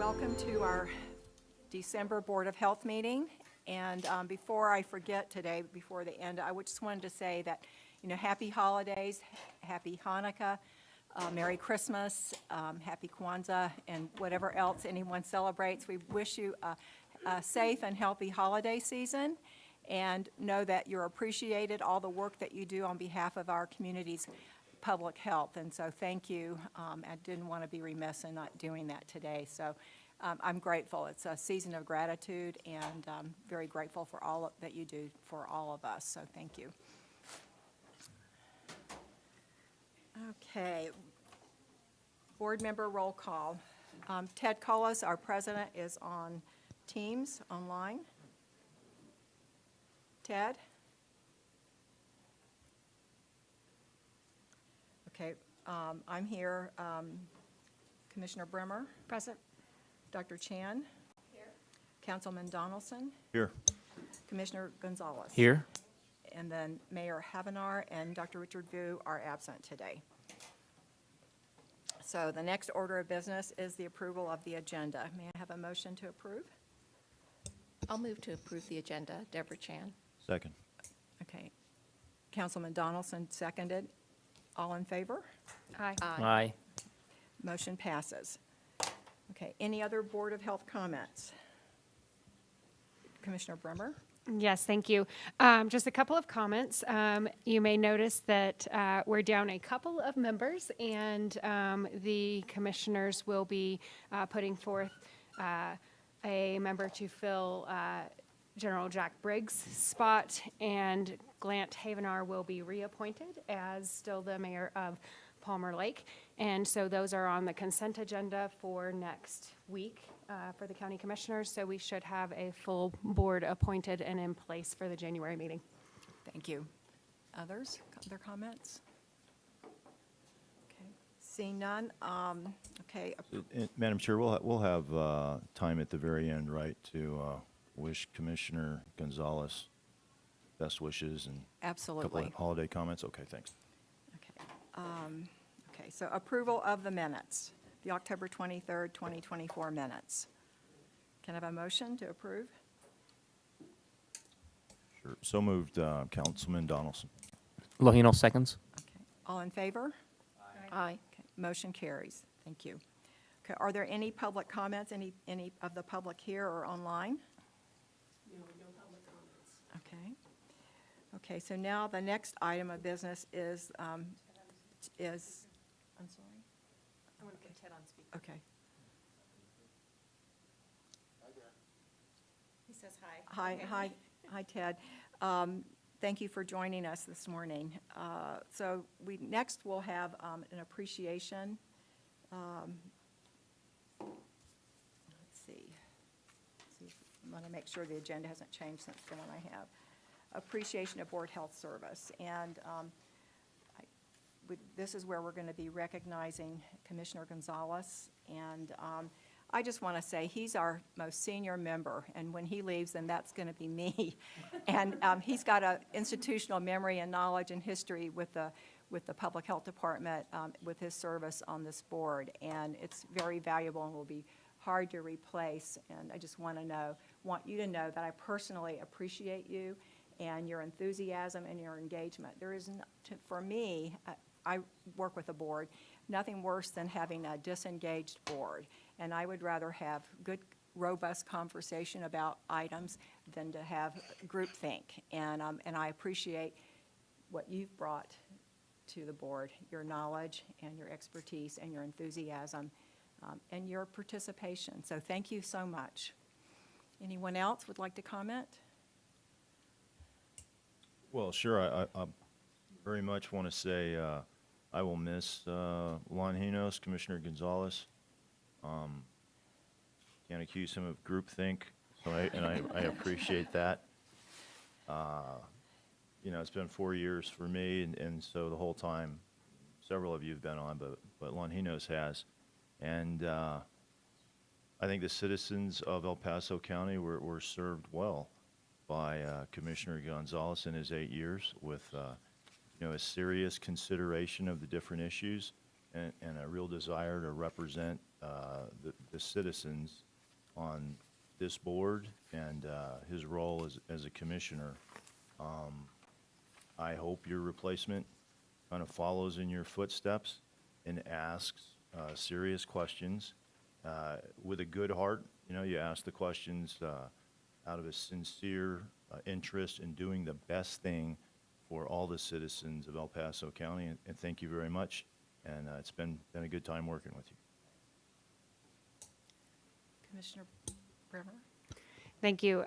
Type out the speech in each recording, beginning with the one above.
Welcome to our December Board of Health meeting. And before I forget today, before the end, I just wanted to say that, happy holidays, happy Hanukkah, Merry Christmas, happy Kwanzaa, and whatever else anyone celebrates. We wish you a safe and healthy holiday season, and know that you're appreciated, all the work that you do on behalf of our community's public health. And so thank you. I didn't want to be remiss in not doing that today. So I'm grateful. It's a season of gratitude, and very grateful for all that you do for all of us. So thank you. Okay. Board member roll call. Ted Cullis, our president, is on Teams online. Ted? Okay, I'm here. Commissioner Bremer? Present. Dr. Chan? Here. Councilman Donaldson? Here. Commissioner Gonzalez? Here. And then Mayor Havenar and Dr. Richard Vu are absent today. So the next order of business is the approval of the agenda. May I have a motion to approve? I'll move to approve the agenda. Deborah Chan. Second. Okay. Councilman Donaldson seconded. All in favor? Aye. Aye. Motion passes. Okay, any other Board of Health comments? Commissioner Bremer? Yes, thank you. Just a couple of comments. You may notice that we're down a couple of members, and the commissioners will be putting forth a member to fill General Jack Briggs' spot, and Glant Havenar will be reappointed as still the mayor of Palmer Lake. And so those are on the consent agenda for next week for the county commissioners. So we should have a full board appointed and in place for the January meeting. Thank you. Others? Other comments? Okay, seeing none. Okay, Madam Chair, we'll have time at the very end, right, to wish Commissioner Gonzalez best wishes and a couple absolutely. of holiday comments. Okay, thanks. Okay. Okay, so approval of the minutes, the October 23rd, 2024 minutes. Can I have a motion to approve? Sure. So moved, Councilman Donaldson. Lohino seconds. Okay, all in favor? Aye. Okay, motion carries. Thank you. Okay, are there any public comments, any of the public here or online? No public comments. Okay. Okay, so now the next item of business is, I'm sorry? I want to put Ted on speaker. Okay. He says hi. Hi, Ted. Thank you for joining us this morning. So next we'll have an appreciation. Let's see. I want to make sure the agenda hasn't changed since the one I have. Appreciation of Board Health Service. And this is where we're going to be recognizing Commissioner Gonzalez. And I just want to say he's our most senior member, and when he leaves, then that's going to be me. And he's got an institutional memory and knowledge and history with the Public Health Department with his service on this board, and it's very valuable and will be hard to replace. And I just want you to know that I personally appreciate you and your enthusiasm and your engagement. There is, for me, I work with a board, nothing worse than having a disengaged board. And I would rather have good, robust conversation about items than to have groupthink. And I appreciate what you've brought to the board, your knowledge and your expertise and your enthusiasm and your participation. So thank you so much. Anyone else would like to comment? Well, sure. I very much want to say I will miss Longinos, Commissioner Gonzalez. Can't accuse him of groupthink, so I appreciate that. It's been 4 years for me, and so the whole time, several of you have been on, but Longinos has. And I think the citizens of El Paso County were served well by Commissioner Gonzalez in his 8 years with a serious consideration of the different issues and a real desire to represent the citizens on this board and his role as a commissioner. I hope your replacement kind of follows in your footsteps and asks serious questions with a good heart. You know, you ask the questions out of a sincere interest in doing the best thing for all the citizens of El Paso County, and thank you very much. And it's been a good time working with you. Commissioner Bremer? Thank you.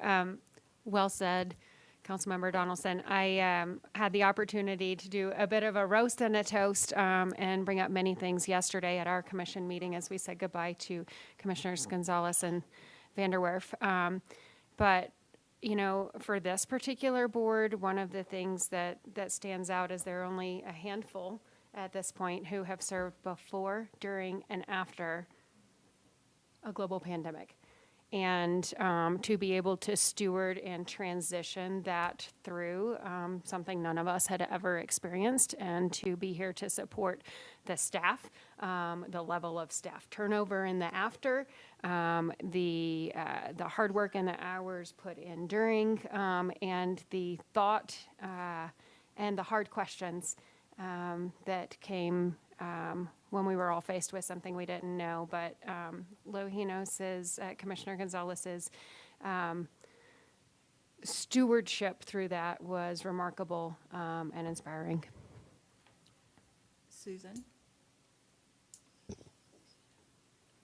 Well said, Councilmember Donaldson. I had the opportunity to do a bit of a roast and a toast and bring up many things yesterday at our commission meeting as we said goodbye to Commissioners Gonzalez and Vanderwerf. But, you know, for this particular board, one of the things that stands out is there are only a handful at this point who have served before, during, and after a global pandemic. And to be able to steward and transition that through something none of us had ever experienced, and to be here to support the staff, the level of staff turnover in the after, the hard work and the hours put in during, and the thought and the hard questions that came when we were all faced with something we didn't know. But Commissioner Gonzalez's stewardship through that was remarkable and inspiring. Susan?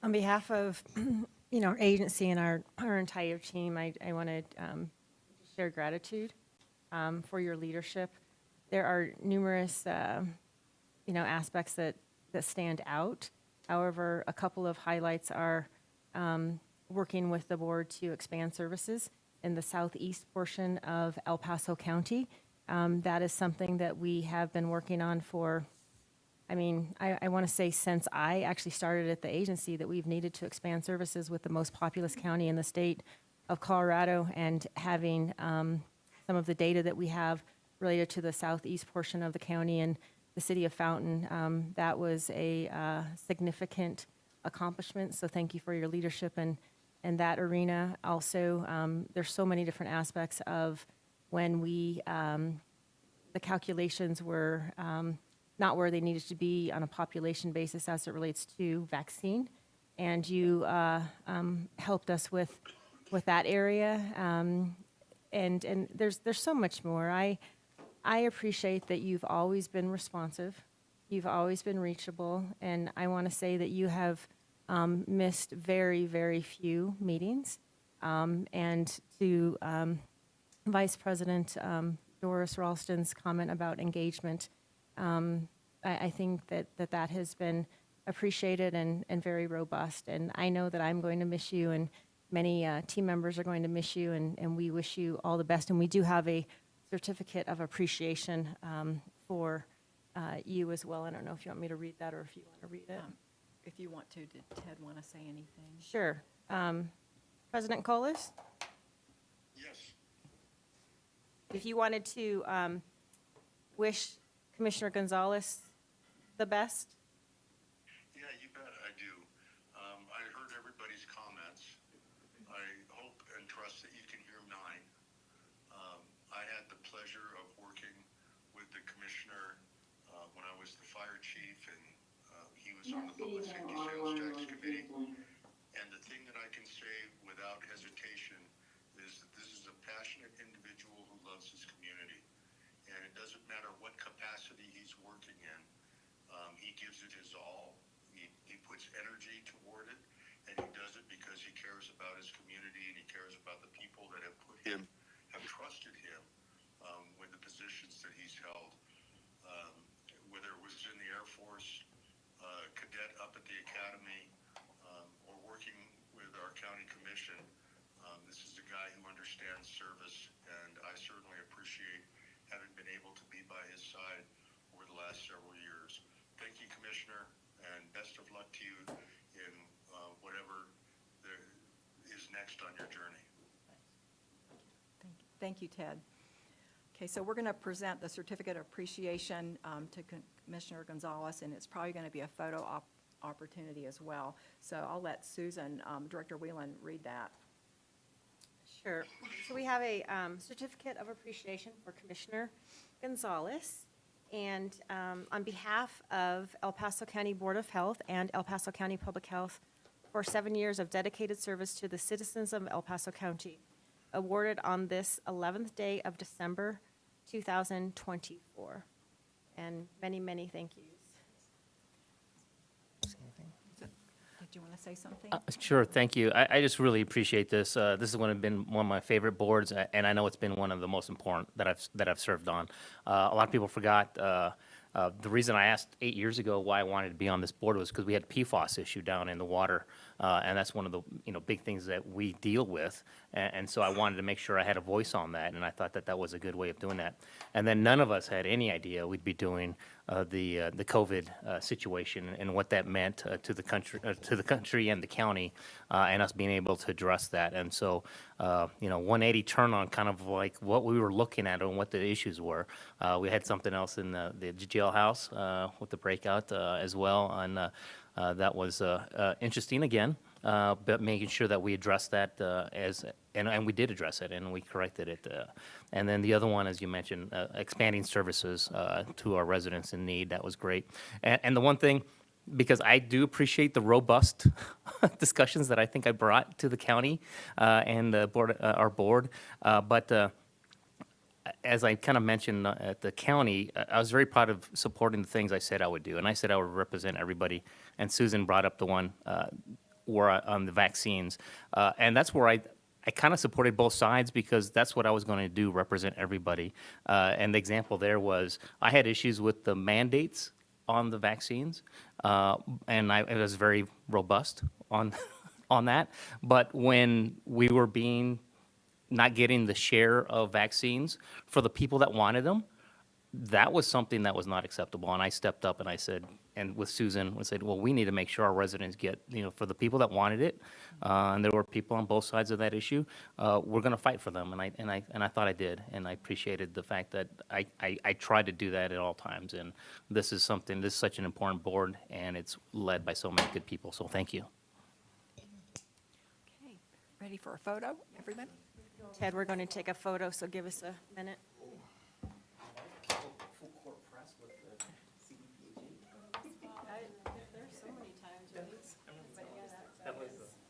On behalf of, our agency and our entire team, I want to share gratitude for your leadership. There are numerous, aspects that stand out. However, a couple of highlights are working with the board to expand services in the southeast portion of El Paso County. That is something that we have been working on for, I want to say since I actually started at the agency, that we've needed to expand services with the most populous county in the state of Colorado, and having some of the data that we have related to the southeast portion of the county and the city of Fountain, that was a significant accomplishment. So thank you for your leadership in that arena. Also, there's so many different aspects of when the calculations were not where they needed to be on a population basis as it relates to vaccine. And you helped us with that area. And there's so much more. I appreciate that you've always been responsive. You've always been reachable. And I want to say that you have missed very, very few meetings. And to Vice President Doris Ralston's comment about engagement, I think that has been appreciated and very robust. And I know that I'm going to miss you, and many team members are going to miss you, and we wish you all the best. And we do have a certificate of appreciation for you as well. I don't know if you want me to read that or if you want to read it. If you want to, did Ted want to say anything? Sure. President Colas, Yes. if you wanted to wish Commissioner Gonzalez the best. Yeah, you bet I do. I heard everybody's comments. I hope and trust that you can hear mine. I had the pleasure of working with the commissioner when I was the fire chief, and he was on the Public Safety Sales Tax Committee. And the thing that I can say without hesitation is that this is a passionate individual who loves his community. And it doesn't matter what capacity he's working in, he gives it his all. He puts energy toward it, and he does it because he cares about his community, and he cares about the people that have trusted him with the positions that he's held. Whether it was in the Air Force, cadet up at the academy, or working with our county commission, this is a guy who understands service, and I certainly appreciate having been able to be by his side over the last several years. Thank you, Commissioner, and best of luck to you in whatever is next on your journey. Thank you, Ted. Okay, so we're going to present the certificate of appreciation to Commissioner Gonzalez, and it's probably going to be a photo opportunity as well. So I'll let Susan, Director Whelan, read that. Sure. So we have a certificate of appreciation for Commissioner Gonzalez. And on behalf of El Paso County Board of Health and El Paso County Public Health for 7 years of dedicated service to the citizens of El Paso County, awarded on this 11th day of December 2024. And many, many thank yous. Did you want to say something? Sure, thank you. I just really appreciate this. This is been one of my favorite boards, and I know it's been one of the most important that I've served on. A lot of people forgot, the reason I asked 8 years ago why I wanted to be on this board was because we had PFAS issue down in the water, and that's one of the big things that we deal with, and so I wanted to make sure I had a voice on that, and I thought that was a good way of doing that. And then none of us had any idea we'd be doing the COVID situation and what that meant to the country and the county, and us being able to address that. And so 180 turn on kind of like what we were looking at and what the issues were. We had something else in the jailhouse with the breakout as well, and that was interesting again, but making sure that we addressed that and we did address it, and we corrected it. And then the other one, as you mentioned, expanding services to our residents in need. That was great. And the one thing, because I do appreciate the robust discussions that I think I brought to the county and the board, our board, but as I kind of mentioned at the county, I was very proud of supporting the things I said I would do, and I said I would represent everybody. And Susan brought up the one on the vaccines, and that's where I kind of supported both sides because that's what I was going to do, represent everybody. And the example there was I had issues with the mandates on the vaccines, and I was very robust on that. But when we were not getting the share of vaccines for the people that wanted them, that was something that was not acceptable. And I stepped up and I said, and with Susan, we said, well, we need to make sure our residents get, for the people that wanted it, and there were people on both sides of that issue, we're going to fight for them. And I thought I did, and I appreciated the fact that I tried to do that at all times. And this is such an important board, and it's led by so many good people. So thank you. Okay, ready for a photo, everybody? Ted, we're going to take a photo, so give us a minute.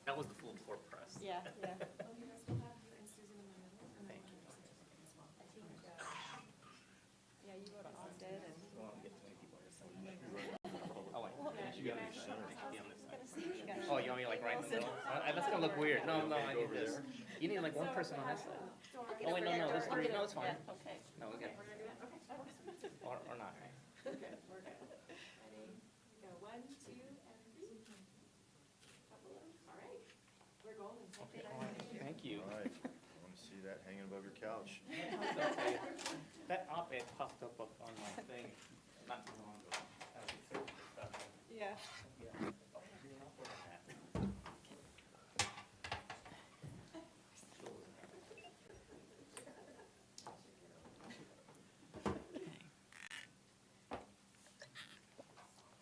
That was the full court press. Yeah, yeah. Yeah, you go to Austin and. Oh, you want me like right in the middle? That's gonna look weird. No, I need this. You need like one person on that side. Oh, wait, no, there's three. No, it's fine. Okay. No, we're good. Or not. Thank you. All right, I want to see that hanging above your couch. That op-ed popped up on my thing not too long ago. Yeah.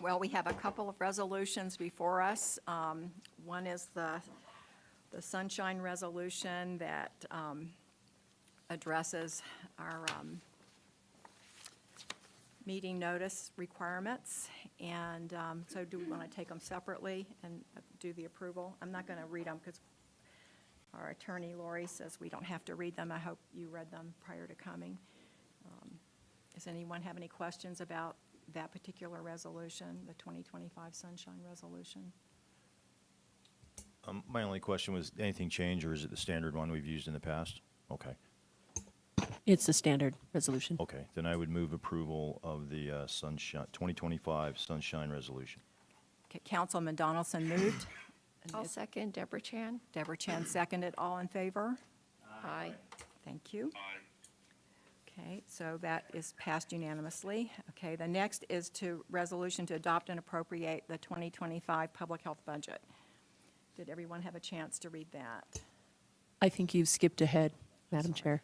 Well, we have a couple of resolutions before us. One is the Sunshine Resolution that addresses our meeting notice requirements. And so do we want to take them separately and do the approval? I'm not going to read them because our attorney, Lori, says we don't have to read them. I hope you read them prior to coming. Does anyone have any questions about that particular resolution, the 2025 Sunshine Resolution? My only question was, anything change, or is it the standard one we've used in the past? Okay. It's a standard resolution. Okay, then I would move approval of the 2025 Sunshine Resolution. Okay, Councilman Donaldson moved. And I'll second Deborah Chan. Deborah Chan seconded. All in favor? Aye. Thank you. Aye. Okay, so that is passed unanimously. Okay, the next is resolution to adopt and appropriate the 2025 public health budget. Did everyone have a chance to read that? I think you've skipped ahead, Madam Chair.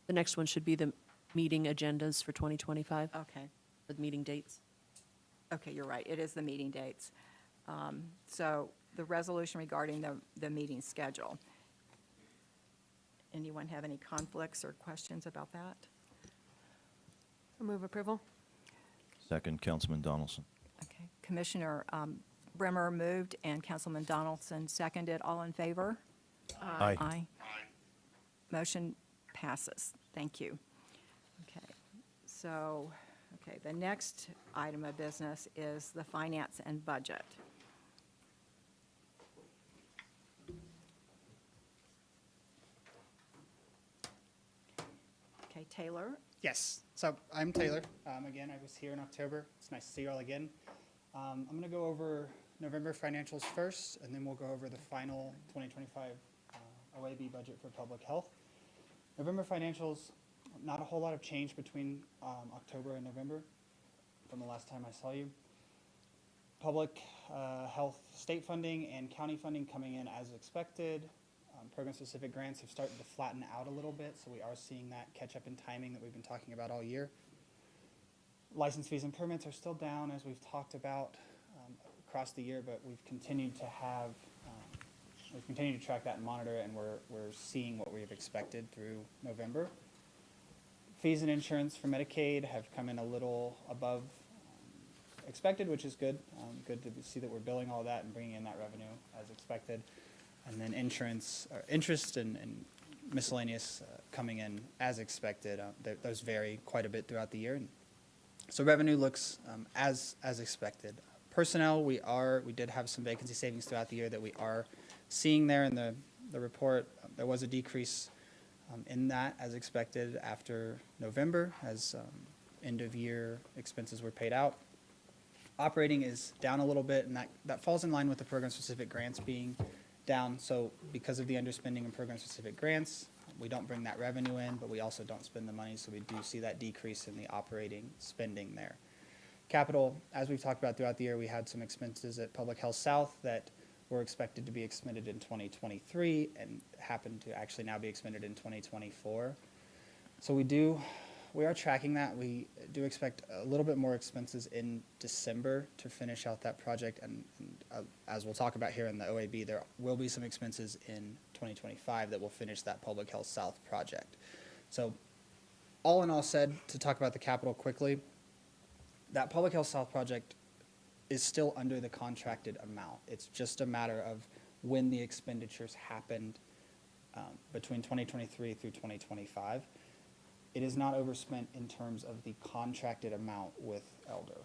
The next one should be the meeting agendas for 2025, Okay. or the meeting dates. Okay, you're right, it is the meeting dates. So the resolution regarding the meeting schedule. Anyone have any conflicts or questions about that? Move approval? Second, Councilman Donaldson. Okay, Commissioner Brimmer moved and Councilman Donaldson seconded. All in favor? Aye. Aye. Motion passes. Thank you. Okay, so, okay, the next item of business is the finance and budget. Okay, Taylor? Yes, so I'm Taylor. Again, I was here in October. It's nice to see you all again. I'm going to go over November financials first, and then we'll go over the final 2025 OAB budget for public health. November financials, not a whole lot of change between October and November from the last time I saw you. Public health state funding and county funding coming in as expected. Program-specific grants have started to flatten out a little bit, so we are seeing that catch up in timing that we've been talking about all year. License fees and permits are still down, as we've talked about across the year, but we've continued to have, we've continued to track that and monitor it, and we're seeing what we've expected through November. Fees and insurance for Medicaid have come in a little above expected, which is good. Good to see that we're billing all that and bringing in that revenue as expected. And then insurance, or interest and miscellaneous coming in as expected. Those vary quite a bit throughout the year. And so revenue looks as expected. Personnel, we did have some vacancy savings throughout the year that we are seeing there in the report. There was a decrease in that as expected after November as end of year expenses were paid out. Operating is down a little bit, and that falls in line with the program-specific grants being down. So because of the underspending in program-specific grants, we don't bring that revenue in, but we also don't spend the money, so we do see that decrease in the operating spending there. Capital, as we've talked about throughout the year, we had some expenses at Public Health South that were expected to be expended in 2023 and happened to actually now be expended in 2024. So we are tracking that. We do expect a little bit more expenses in December to finish out that project. And as we'll talk about here in the OAB, there will be some expenses in 2025 that will finish that Public Health South project. So all in all said, to talk about the capital quickly, that Public Health South project is still under the contracted amount. It's just a matter of when the expenditures happened between 2023 through 2025. It is not overspent in terms of the contracted amount with Elder.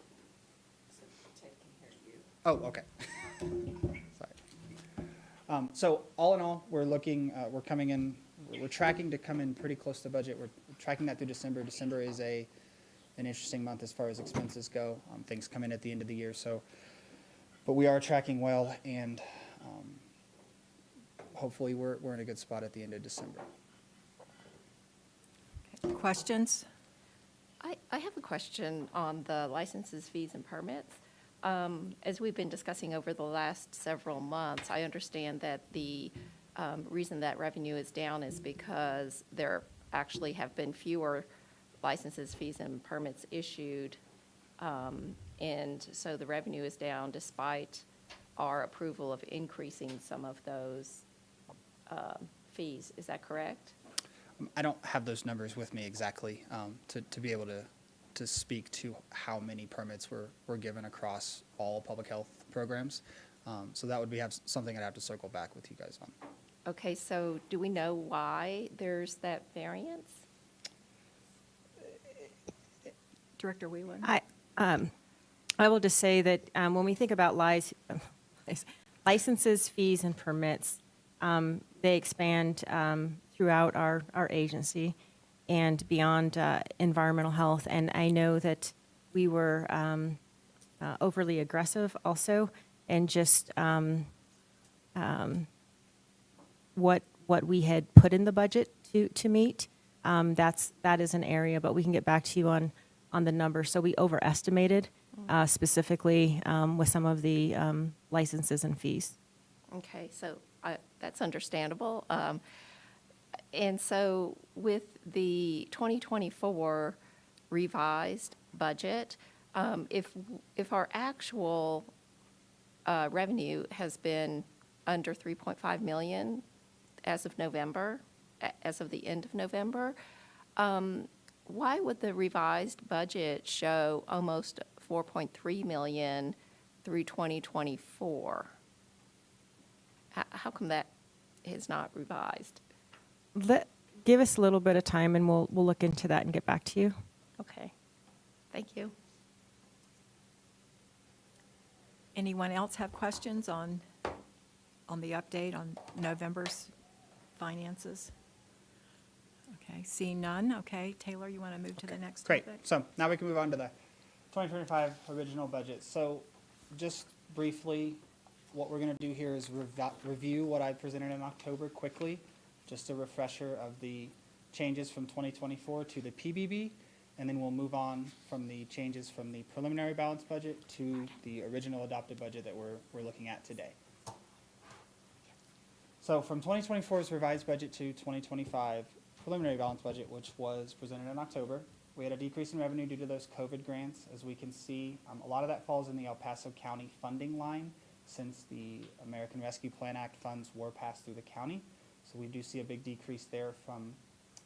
Oh, okay. Sorry. So all in all, we're looking, we're coming in, we're tracking to come in pretty close to budget. We're tracking that through December. December is an interesting month as far as expenses go. Things come in at the end of the year, so, but we are tracking well, and hopefully we're in a good spot at the end of December. Questions? I have a question on the licenses, fees, and permits. As we've been discussing over the last several months, I understand that the reason that revenue is down is because there actually have been fewer licenses, fees, and permits issued. And so the revenue is down despite our approval of increasing some of those fees. Is that correct? I don't have those numbers with me exactly to be able to speak to how many permits were given across all public health programs. So that would be something I'd have to circle back with you guys on. Okay, so do we know why there's that variance? Director Wheelan? I will just say that when we think about licenses, fees, and permits, they expand throughout our agency and beyond environmental health. And I know that we were overly aggressive also, and just what we had put in the budget to meet. That is an area, but we can get back to you on the numbers. So we overestimated specifically with some of the licenses and fees. Okay, so that's understandable. And so with the 2024 revised budget, if our actual revenue has been under 3.5 million as of November, as of the end of November, why would the revised budget show almost 4.3 million through 2024? How come that is not revised? Give us a little bit of time, and we'll look into that and get back to you. Okay, thank you. Anyone else have questions on the update on November's finances? Okay, seeing none, okay. Taylor, you want to move to the next Great. topic? So now we can move on to the 2025 original budget. So just briefly, what we're going to do here is review what I presented in October quickly, just a refresher of the changes from 2024 to the PBB, and then we'll move on from the changes from the preliminary balanced budget to the original adopted budget that we're looking at today. So from 2024's revised budget to 2025 preliminary balanced budget, which was presented in October, we had a decrease in revenue due to those COVID grants. As we can see, a lot of that falls in the El Paso County funding line since the American Rescue Plan Act funds were passed through the county. So we do see a big decrease there in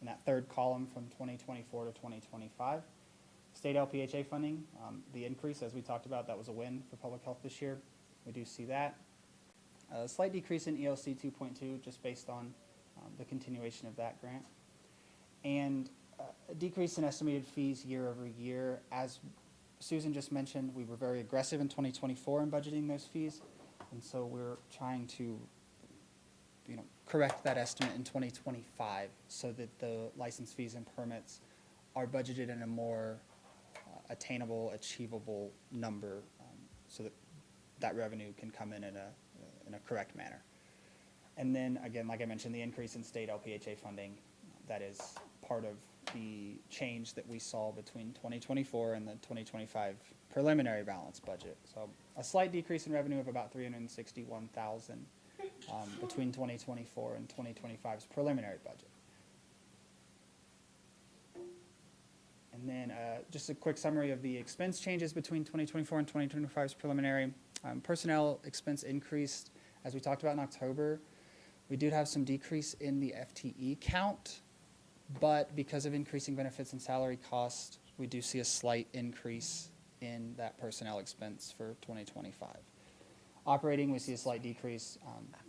that third column from 2024 to 2025. State LPHA funding, the increase, as we talked about, that was a win for public health this year. We do see that. A slight decrease in ELC 2.2 just based on the continuation of that grant. And a decrease in estimated fees year over year. As Susan just mentioned, we were very aggressive in 2024 in budgeting those fees. And so we're trying to correct that estimate in 2025 so that the license fees and permits are budgeted in a more attainable, achievable number, so that that revenue can come in a correct manner. And then, again, like I mentioned, the increase in state LPHA funding, that is part of the change that we saw between 2024 and the 2025 preliminary balance budget. So a slight decrease in revenue of about $361,000 between 2024 and 2025's preliminary budget. And then just a quick summary of the expense changes between 2024 and 2025's preliminary. Personnel expense increased, as we talked about in October. We did have some decrease in the FTE count, but because of increasing benefits and salary costs, we do see a slight increase in that personnel expense for 2025. Operating, we see a slight decrease.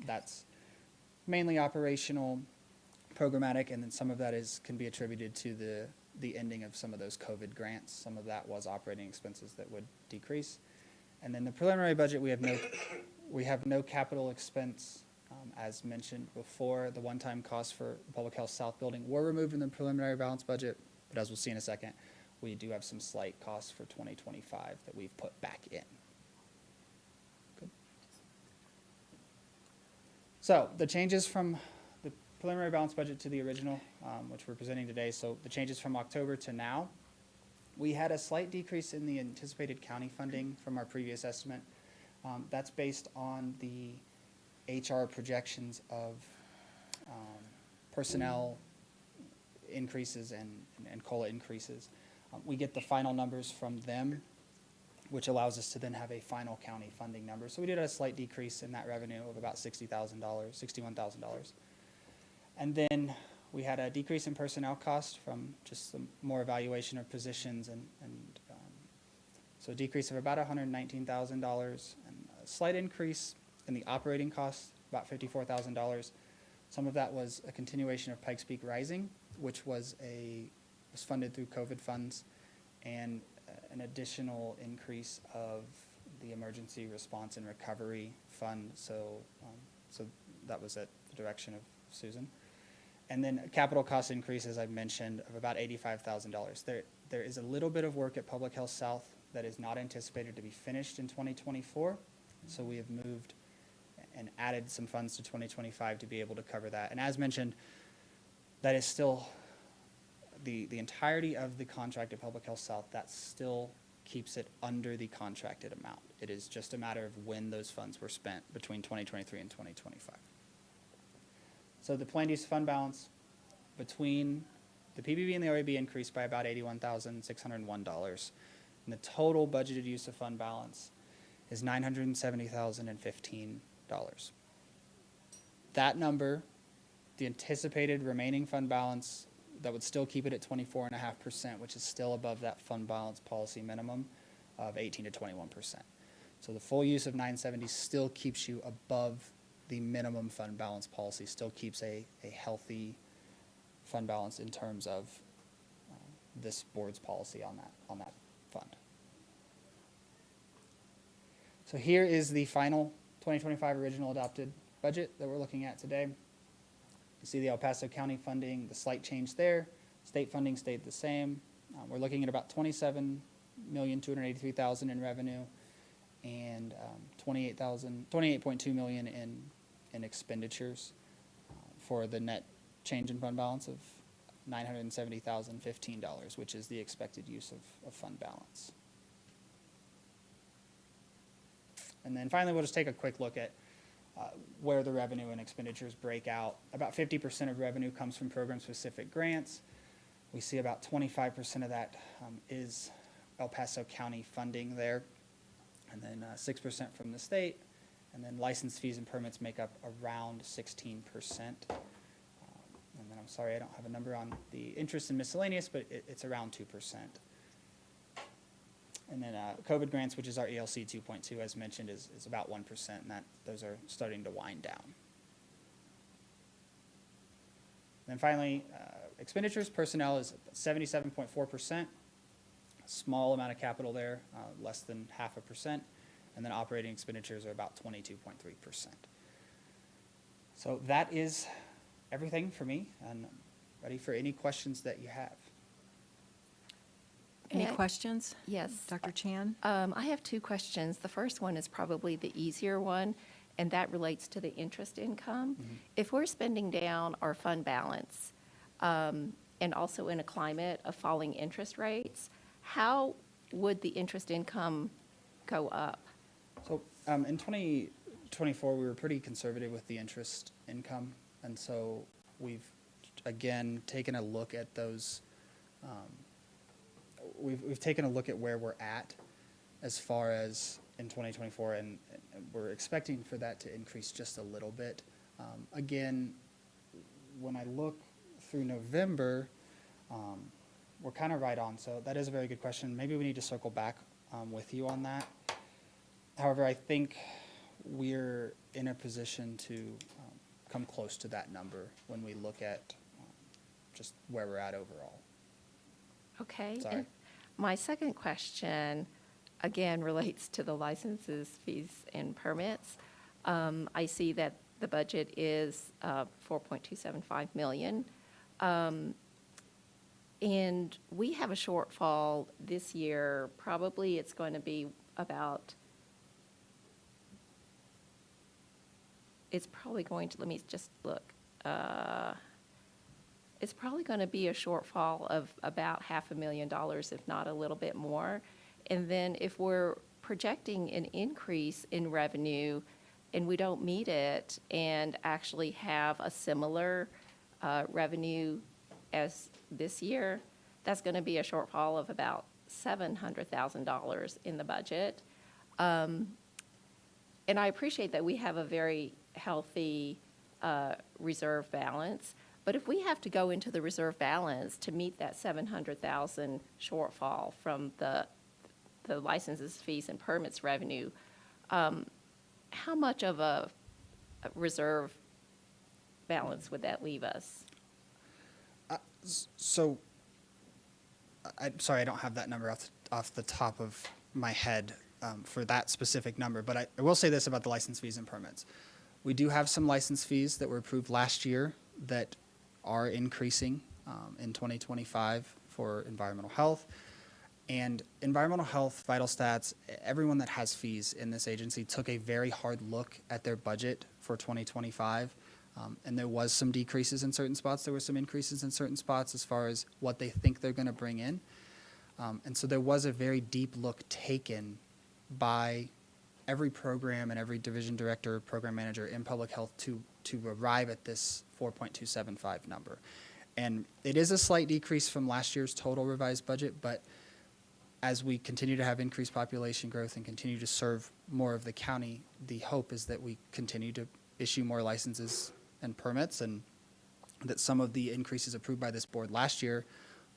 That's mainly operational, programmatic, and then some of that can be attributed to the ending of some of those COVID grants. Some of that was operating expenses that would decrease. And then the preliminary budget, we have no capital expense. As mentioned before, the one-time costs for the Public Health South building were removed in the preliminary balance budget, but as we'll see in a second, we do have some slight costs for 2025 that we've put back in. Good. So the changes from the preliminary balance budget to the original, which we're presenting today, so the changes from October to now, we had a slight decrease in the anticipated county funding from our previous estimate. That's based on the HR projections of personnel increases and COLA increases. We get the final numbers from them, which allows us to then have a final county funding number. So we did a slight decrease in that revenue of about $60,000, $61,000. And then we had a decrease in personnel costs from just some more evaluation of positions so a decrease of about $119,000 and a slight increase in the operating costs, about $54,000. Some of that was a continuation of Pikes Peak Rising, which was funded through COVID funds, and an additional increase of the Emergency Response and Recovery Fund. So that was at the direction of Susan. And then capital cost increase, as I mentioned, of about $85,000. There is a little bit of work at Public Health South that is not anticipated to be finished in 2024. So we have moved and added some funds to 2025 to be able to cover that. And as mentioned, that is still the entirety of the contract at Public Health South. That still keeps it under the contracted amount. It is just a matter of when those funds were spent between 2023 and 2025. So the planned use fund balance between the PBB and the OAB increased by about $81,601. And the total budgeted use of fund balance is $970,015. That number, the anticipated remaining fund balance, that would still keep it at 24.5%, which is still above that fund balance policy minimum of 18 to 21%. So the full use of 970 still keeps you above the minimum fund balance policy, still keeps a healthy fund balance in terms of this board's policy on that fund. So here is the final 2025 original adopted budget that we're looking at today. You see the El Paso County funding, the slight change there. State funding stayed the same. We're looking at about $27,283,000 in revenue and $28.2 million in expenditures for the net change in fund balance of $970,015, which is the expected use of fund balance. And then finally, we'll just take a quick look at where the revenue and expenditures break out. About 50% of revenue comes from program-specific grants. We see about 25% of that is El Paso County funding there, and then 6% from the state, and then license fees and permits make up around 16%. And then I'm sorry, I don't have a number on the interest and miscellaneous, but it's around 2%. And then COVID grants, which is our ELC 2.2, as mentioned, is about 1%, and those are starting to wind down. Then finally, expenditures, personnel is 77.4%, small amount of capital there, less than 0.5%, and then operating expenditures are about 22.3%. So that is everything for me, and I'm ready for any questions that you have. Any Yeah. questions? Yes. Dr. Chan? I have two questions. The first one is probably the easier one, and that relates to the interest income. If we're spending down our fund balance, and also in a climate of falling interest rates, how would the interest income go up? So in 2024, we were pretty conservative with the interest income, and so we've, again, taken a look at those. We've taken a look at where we're at as far as in 2024, and we're expecting for that to increase just a little bit. Again, when I look through November, we're kind of right on. So that is a very good question. Maybe we need to circle back with you on that. However, I think we're in a position to come close to that number when we look at just where we're at overall. Okay. Sorry. And my second question, again, relates to the licenses, fees, and permits. I see that the budget is $4.275 million. And we have a shortfall this year. Probably it's going to be about, it's probably going to, let me just look. It's probably going to be a shortfall of about $500,000, if not a little bit more. And then if we're projecting an increase in revenue and we don't meet it and actually have a similar revenue as this year, that's going to be a shortfall of about $700,000 in the budget. And I appreciate that we have a very healthy reserve balance. But if we have to go into the reserve balance to meet that $700,000 shortfall from the licenses, fees, and permits revenue, how much of a reserve balance would that leave us? So, I'm sorry, I don't have that number off the top of my head for that specific number, but I will say this about the license fees and permits. We do have some license fees that were approved last year that are increasing in 2025 for environmental health. And environmental health, vital stats, everyone that has fees in this agency took a very hard look at their budget for 2025. And there was some decreases in certain spots. There were some increases in certain spots as far as what they think they're going to bring in. And so there was a very deep look taken by every program and every division director, program manager in public health to arrive at this 4.275 number. And it is a slight decrease from last year's total revised budget, but as we continue to have increased population growth and continue to serve more of the county, the hope is that we continue to issue more licenses and permits, and that some of the increases approved by this board last year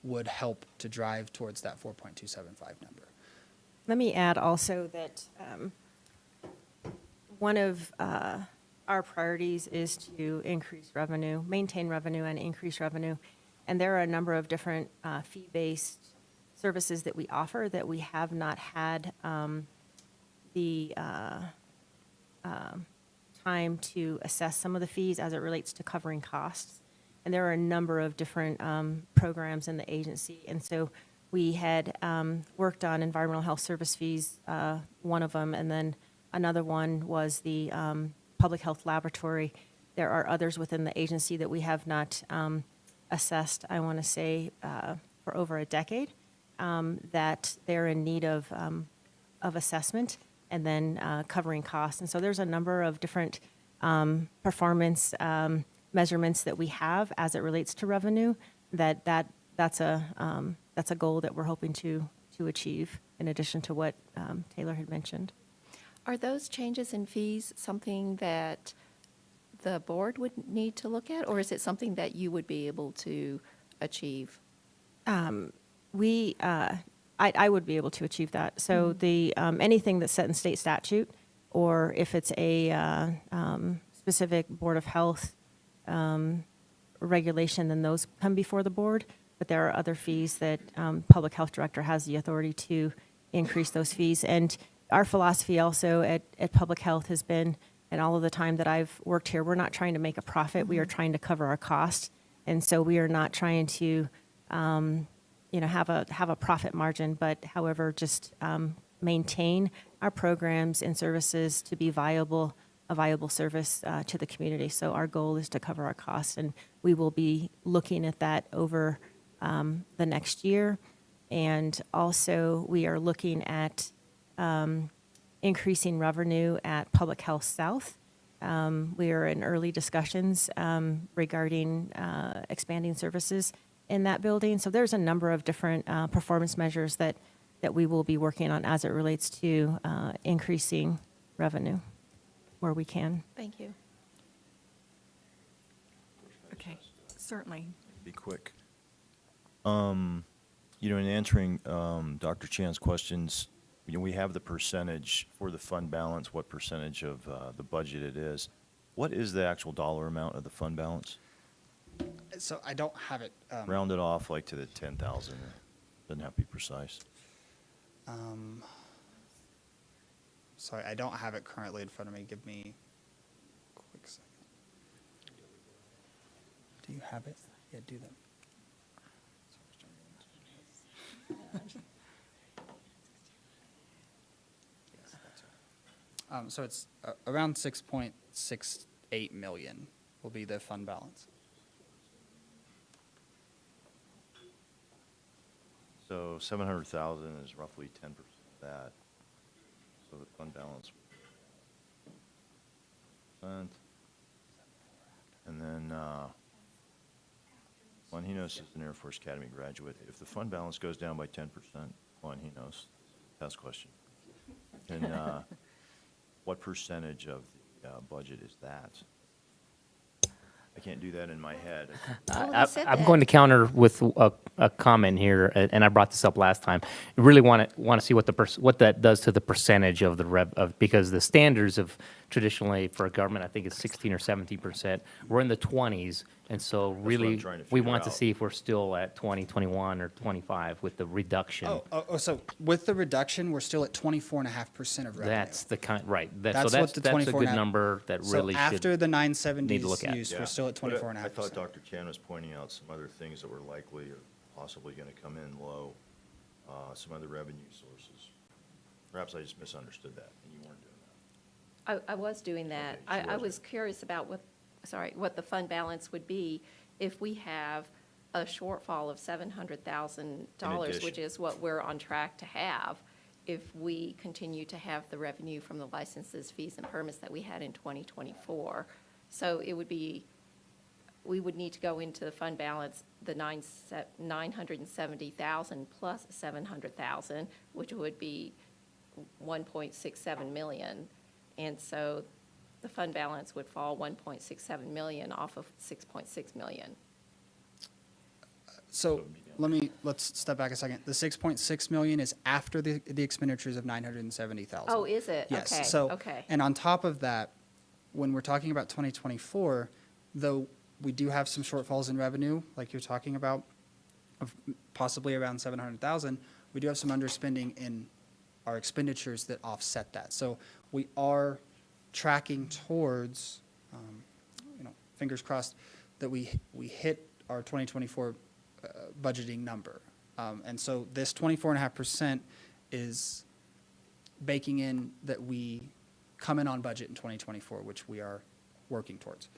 would help to drive towards that 4.275 number. Let me add also that one of our priorities is to increase revenue, maintain revenue, and increase revenue. And there are a number of different fee-based services that we offer that we have not had the time to assess some of the fees as it relates to covering costs. And there are a number of different programs in the agency. And so we had worked on environmental health service fees, one of them, and then another one was the public health laboratory. There are others within the agency that we have not assessed, I want to say, for over a decade, that they're in need of assessment and then covering costs. And so there's a number of different performance measurements that we have as it relates to revenue, that's a goal that we're hoping to achieve in addition to what Taylor had mentioned. Are those changes in fees something that the board would need to look at, or is it something that you would be able to achieve? I would be able to achieve that. So the anything that's set in state statute, or if it's a specific Board of Health regulation, then those come before the board. But there are other fees that Public Health Director has the authority to increase those fees. And our philosophy also at Public Health has been, and all of the time that I've worked here, we're not trying to make a profit. We are trying to cover our costs. And so we are not trying to, have a profit margin, but however, just maintain our programs and services to be a viable service to the community. So our goal is to cover our costs, and we will be looking at that over the next year. And also, we are looking at increasing revenue at Public Health South. We are in early discussions regarding expanding services in that building. So there's a number of different performance measures that we will be working on as it relates to increasing revenue where we can. Thank you. Okay, certainly. Be quick. In answering Dr. Chan's questions, we have the percentage for the fund balance, what percentage of the budget it is. What is the actual dollar amount of the fund balance? So I don't have it. Round it off like to the 10,000. Doesn't have to be precise. Sorry, I don't have it currently in front of me. Give me a quick second. Do you have it? Yeah, do that. So it's around 6.68 million will be the fund balance. So 700,000 is roughly 10% of that. So the fund balance. And then Juaninos is an Air Force Academy graduate. If the fund balance goes down by 10%, Juaninos, test question. And what percentage of the budget is that? I can't do that in my head. I'm going to counter with a comment here, and I brought this up last time. I really want to see what that does to the percentage of the because the standards of traditionally for a government, I think it's 16 or 17%. We're in the 20s, and so really trying to we figure want to out. see if we're still at 20, 21, or 25 with the reduction. So with the reduction, we're still at 24.5% of revenue. That's the kind, right. That's what the that's a 24 good and a half- number that really So after should. the need to look 970s at. use, Yeah. we're still at But 24.5%. I thought Dr. Chan was pointing out some other things that were likely or possibly going to come in low, some other revenue sources. Perhaps I just misunderstood that, and you weren't doing that. I was doing that. Okay, she I was was curious about what the fund balance would be if we have a shortfall of $700,000, which addition. is what we're on track to have, if we continue to have the revenue from the licenses, fees, and permits that we had in 2024. So it would be we would need to go into the fund balance, the 970,000 plus 700,000, which would be 1.67 million. And so the fund balance would fall 1.67 million off of 6.6 million. So let's step back a second. The 6.6 million is after the expenditures of 970,000. Oh, is it? Yes. Okay, So, okay. and on top of that, when we're talking about 2024, though we do have some shortfalls in revenue, like you're talking about, of possibly around 700,000, we do have some underspending in our expenditures that offset that. So we are tracking towards, fingers crossed, that we hit our 2024 budgeting number. And so this 24.5% is baking in that we come in on budget in 2024, which we are working towards.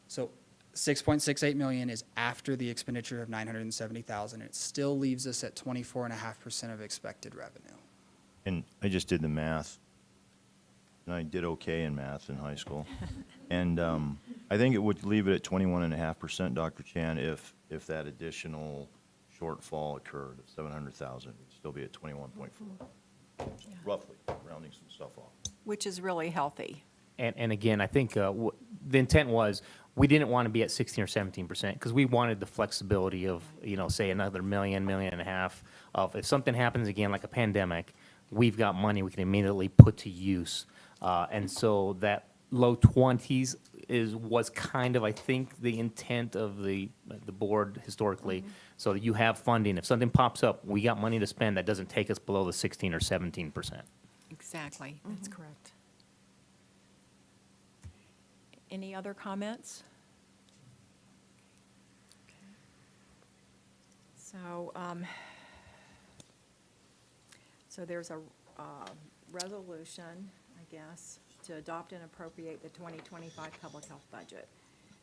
So 6.68 million is after the expenditure of 970,000. It still leaves us at 24.5% of expected revenue. And I just did the math, and I did okay in math in high school. And I think it would leave it at 21.5%, Dr. Chan, if that additional shortfall occurred of 700,000, it'd still be at 21.4, roughly, rounding some stuff off. Which is really healthy. And again, I think the intent was, we didn't want to be at 16 or 17% because we wanted the flexibility of, say another million and a half of, if something happens again, like a pandemic, we've got money we can immediately put to use. And so that low 20s was kind of, I think, the intent of the board historically, so that you have funding. If something pops up, we got money to spend that doesn't take us below the 16 or 17%. Exactly, that's correct. Any other comments? So, so there's a resolution, I guess, to adopt and appropriate the 2025 public health budget.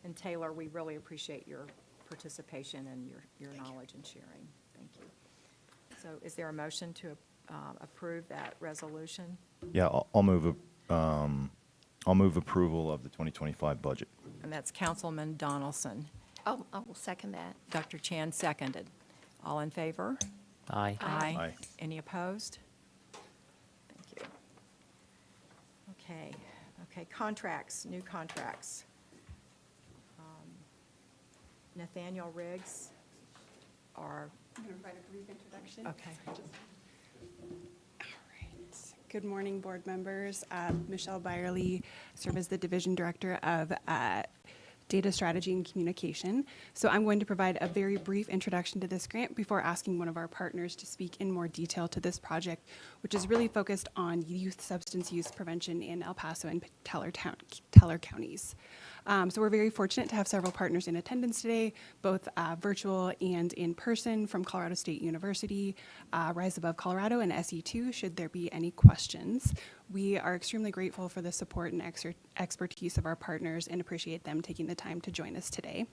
And Taylor, we really appreciate your participation and your knowledge and sharing. Thank you. So is there a motion to approve that resolution? Yeah, I'll move approval of the 2025 budget. And that's Councilman Donaldson. I will second that. Dr. Chan seconded. All in favor? Aye. Aye. Any opposed? Thank you. Okay, contracts, new contracts. Nathaniel Riggs, our, I'm going to provide a brief introduction. okay. All right. Good morning, board members. Michelle Byerly, serve as the Division Director of Data Strategy and Communication. So I'm going to provide a very brief introduction to this grant before asking one of our partners to speak in more detail to this project, which is really focused on youth substance use prevention in El Paso and Teller counties. So we're very fortunate to have several partners in attendance today, both virtual and in person, from Colorado State University, Rise Above Colorado, and SE2, should there be any questions. We are extremely grateful for the support and expertise of our partners and appreciate them taking the time to join us today.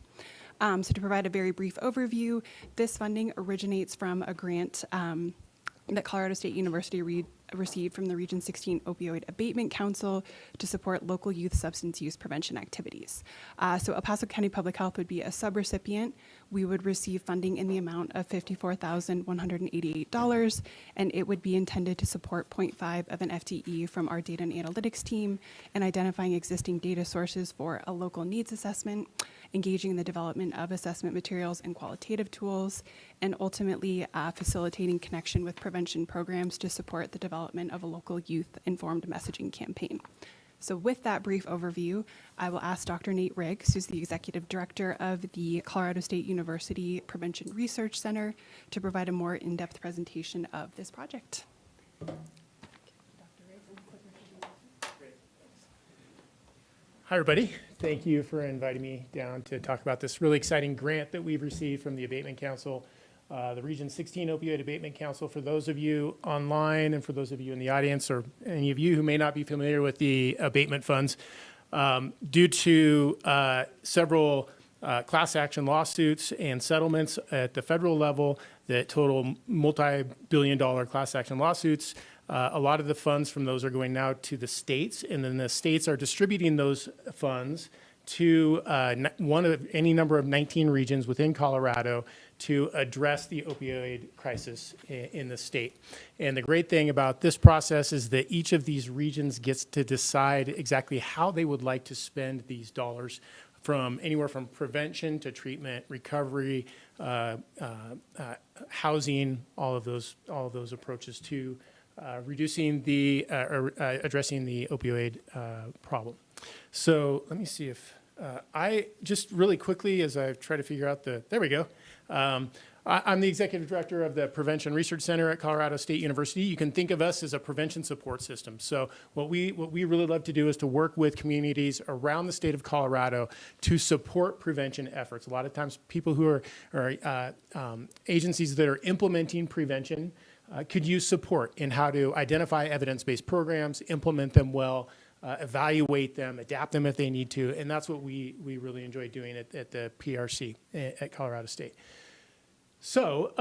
So to provide a very brief overview, this funding originates from a grant that Colorado State University received from the Region 16 Opioid Abatement Council to support local youth substance use prevention activities. So El Paso County Public Health would be a subrecipient. We would receive funding in the amount of $54,188, and it would be intended to support 0.5 of an FTE from our data and analytics team and identifying existing data sources for a local needs assessment, engaging in the development of assessment materials and qualitative tools, and ultimately facilitating connection with prevention programs to support the development of a local youth-informed messaging campaign. So with that brief overview, I will ask Dr. Nate Riggs, who's the Executive Director of the Colorado State University Prevention Research Center, to provide a more in-depth presentation of this project. Hi, everybody. Thank you for inviting me down to talk about this really exciting grant that we've received from the Abatement Council, the Region 16 Opioid Abatement Council. For those of you online and for those of you in the audience, or any of you who may not be familiar with the abatement funds, due to several class action lawsuits and settlements at the federal level that total multi-billion-dollar class action lawsuits, a lot of the funds from those are going now to the states, and then the states are distributing those funds to one of any number of 19 regions within Colorado to address the opioid crisis in the state. And the great thing about this process is that each of these regions gets to decide exactly how they would like to spend these dollars, from anywhere from prevention to treatment, recovery, housing, all of those approaches to reducing the addressing the opioid problem. So let me see if I just really quickly, as I try to figure out there we go. I'm the executive director of the Prevention Research Center at Colorado State University. You can think of us as a prevention support system. So what we really love to do is to work with communities around the state of Colorado to support prevention efforts. A lot of times people who are agencies that are implementing prevention could use support in how to identify evidence-based programs, implement them well, evaluate them, adapt them if they need to, and that's what we really enjoy doing at the PRC at Colorado State. So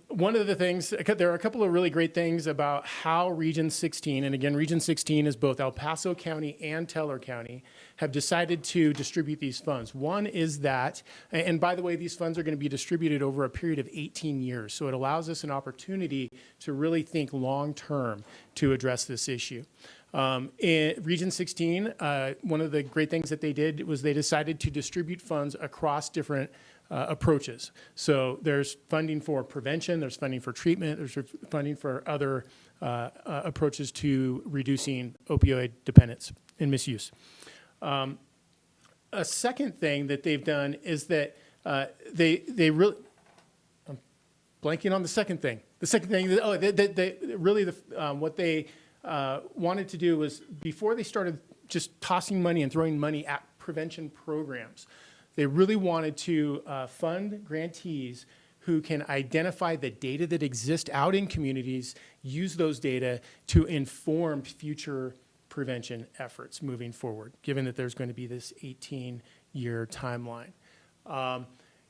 one of the things, there are a couple of really great things about how Region 16, and again, Region 16 is both El Paso County and Teller County, have decided to distribute these funds. One is that, and by the way, these funds are going to be distributed over a period of 18 years. So it allows us an opportunity to really think long-term to address this issue. In Region 16, one of the great things that they did was they decided to distribute funds across different approaches. So there's funding for prevention, there's funding for treatment, there's funding for other approaches to reducing opioid dependence and misuse. A second thing that they've done is that they really, I'm blanking on the second thing. The second thing, what they wanted to do was, before they started just tossing money and throwing money at prevention programs, they really wanted to fund grantees who can identify the data that exists out in communities, use those data to inform future prevention efforts moving forward, given that there's going to be this 18-year timeline.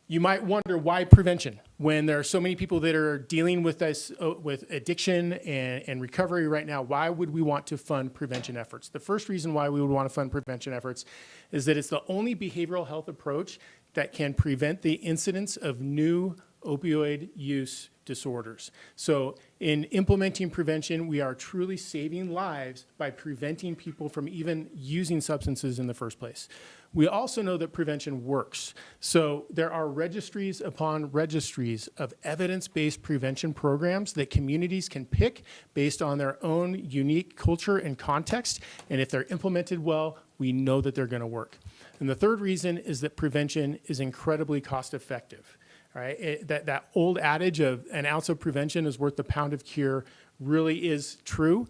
You might wonder, why prevention when there are so many people that are dealing with this, with addiction and recovery right now? Why would we want to fund prevention efforts? The first reason why we would want to fund prevention efforts is that it's the only behavioral health approach that can prevent the incidence of new opioid use disorders. So in implementing prevention, we are truly saving lives by preventing people from even using substances in the first place. We also know that prevention works. So there are registries upon registries of evidence-based prevention programs that communities can pick based on their own unique culture and context. And if they're implemented well, we know that they're going to work. And the third reason is that prevention is incredibly cost-effective. Right? That old adage of an ounce of prevention is worth a pound of cure really is true.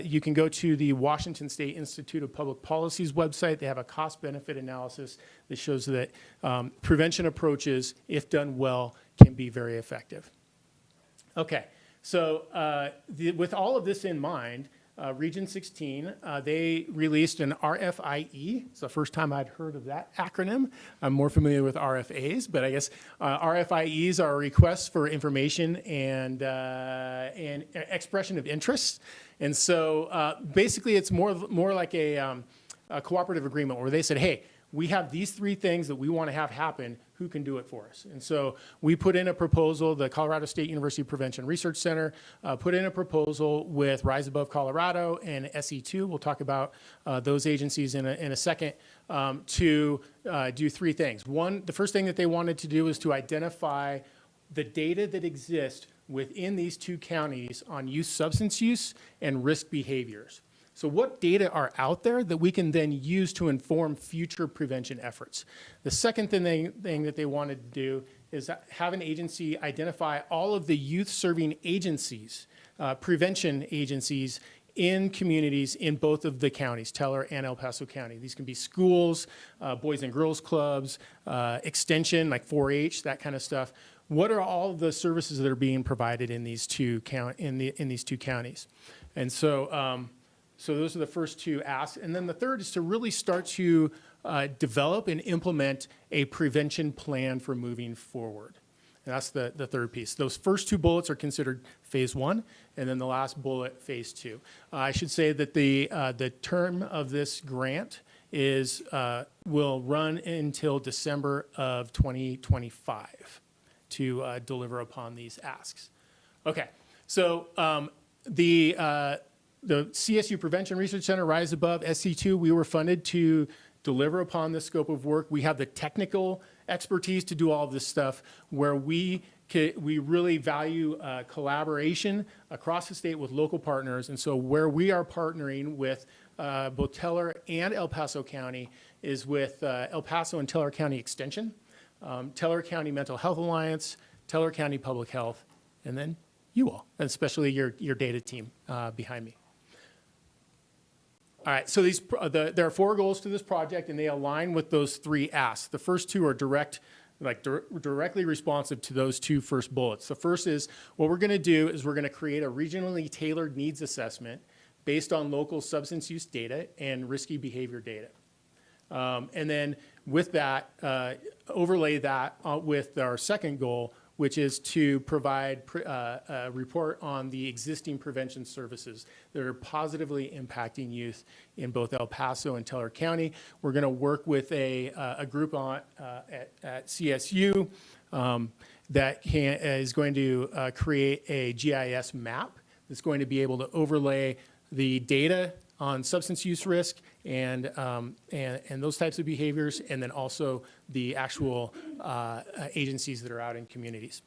You can go to the Washington State Institute of Public Policy's website. They have a cost-benefit analysis that shows that prevention approaches, if done well, can be very effective. Okay, so with all of this in mind, Region 16, they released an RFIE. It's the first time I'd heard of that acronym. I'm more familiar with RFAs, but I guess RFIEs are requests for information and expression of interest. And so basically it's more like a cooperative agreement where they said, hey, we have these three things that we want to have happen. Who can do it for us? And so we put in a proposal, the Colorado State University Prevention Research Center put in a proposal with Rise Above Colorado and SE2. We'll talk about those agencies in a second, to do three things. One, the first thing that they wanted to do is to identify the data that exists within these two counties on youth substance use and risk behaviors. So what data are out there that we can then use to inform future prevention efforts? The second thing that they wanted to do is have an agency identify all of the youth-serving agencies, prevention agencies in communities in both of the counties, Teller and El Paso County. These can be schools, boys and girls clubs, extension like 4-H, that kind of stuff. What are all the services that are being provided in these two counties? And so. So those are the first two asks. And then the third is to really start to develop and implement a prevention plan for moving forward. And that's the third piece. Those first two bullets are considered phase one, and then the last bullet, phase two. I should say that the term of this grant is, will run until December of 2025 to deliver upon these asks. Okay, so the CSU Prevention Research Center, Rise Above, SC2, we were funded to deliver upon this scope of work. We have the technical expertise to do all of this stuff, where we really value collaboration across the state with local partners. And so where we are partnering with both Teller and El Paso County is with El Paso and Teller County Extension, Teller County Mental Health Alliance, Teller County Public Health, and then you all, and especially your data team behind me. All right, so there are 4 goals to this project, and they align with those 3 asks. The first 2 are directly responsive to those 2 first bullets. The first is, what we're going to do is we're going to create a regionally tailored needs assessment based on local substance use data and risky behavior data. And then with that, overlay that with our second goal, which is to provide a report on the existing prevention services that are positively impacting youth in both El Paso and Teller County. We're going to work with a group at CSU that is going to create a GIS map that's going to be able to overlay the data on substance use risk and those types of behaviors, and then also the actual agencies that are out in communities.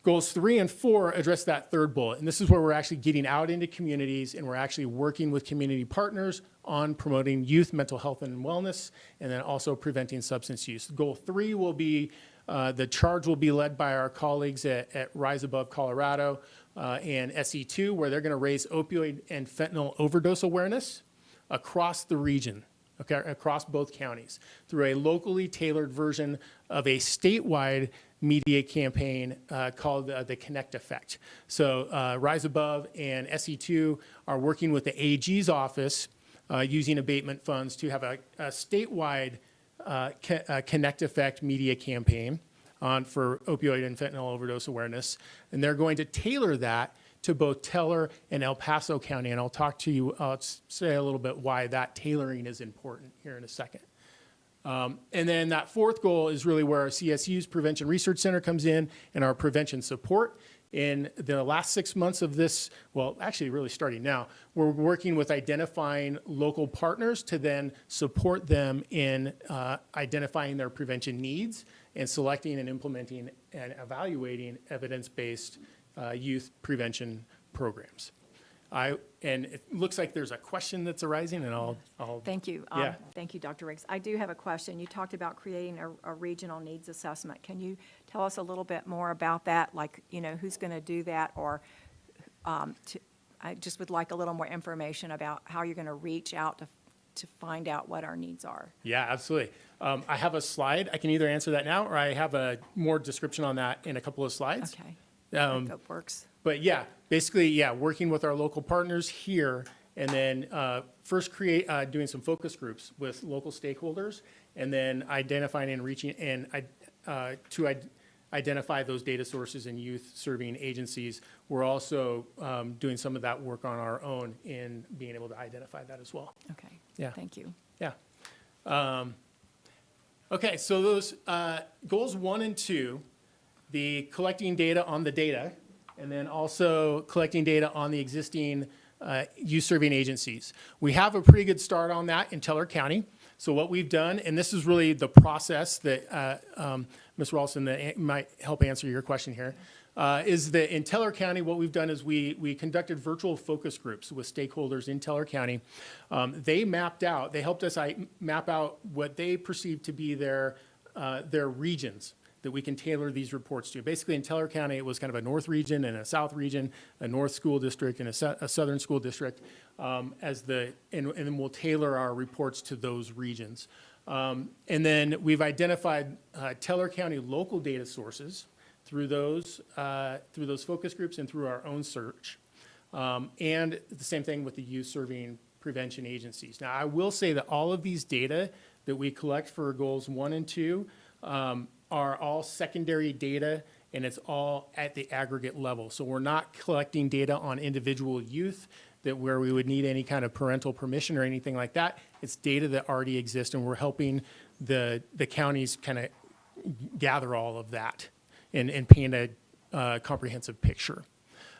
Goals 3 and 4 address that third bullet, and this is where we're actually getting out into communities, and we're actually working with community partners on promoting youth mental health and wellness, and then also preventing substance use. Goal 3 will be, the charge will be led by our colleagues at Rise Above Colorado and SE2, where they're going to raise opioid and fentanyl overdose awareness across the region, okay, across both counties, through a locally tailored version of a statewide media campaign called the Connect Effect. So Rise Above and SE2 are working with the AG's office using abatement funds to have a statewide Connect Effect media campaign for opioid and fentanyl overdose awareness. And they're going to tailor that to both Teller and El Paso County. And I'll talk to you, I'll say a little bit why that tailoring is important here in a second. And then that fourth goal is really where our CSU's Prevention Research Center comes in, and our prevention support. In the last 6 months of this, well, actually really starting now, we're working with identifying local partners to then support them in identifying their prevention needs and selecting and implementing and evaluating evidence-based youth prevention programs. And it looks like there's a question that's arising, and I'll Thank you. Yeah. Thank you, Dr. Riggs. I do have a question. You talked about creating a regional needs assessment. Can you tell us a little bit more about that? Like, who's going to do that? Or I just would like a little more information about how you're going to reach out to find out what our needs are. Yeah, absolutely. I have a slide. I can either answer that now, or I have a more description on that in a couple of slides. Okay. That works. But yeah, basically, working with our local partners here, and then first doing some focus groups with local stakeholders, and then identifying and reaching and identify those data sources and youth serving agencies. We're also doing some of that work on our own in being able to identify that as well. Okay. Yeah. Thank you. Yeah. Okay, so those goals 1 and 2, the collecting data on the data, and then also collecting data on the existing youth serving agencies. We have a pretty good start on that in Teller County. So what we've done, and this is really the process that Ms. Ralston that might help answer your question here, is that in Teller County, what we've done is we conducted virtual focus groups with stakeholders in Teller County. They helped us map out what they perceive to be their regions that we can tailor these reports to. Basically, in Teller County, it was kind of a north region and a south region, a north school district and a southern school district, and then we'll tailor our reports to those regions. And then we've identified Teller County local data sources through those focus groups and through our own search. And the same thing with the youth serving prevention agencies. Now, I will say that all of these data that we collect for goals 1 and 2 are all secondary data, and it's all at the aggregate level. So we're not collecting data on individual youth. that where we would need any kind of parental permission or anything like that. It's data that already exists, and we're helping the counties kind of gather all of that and paint a comprehensive picture.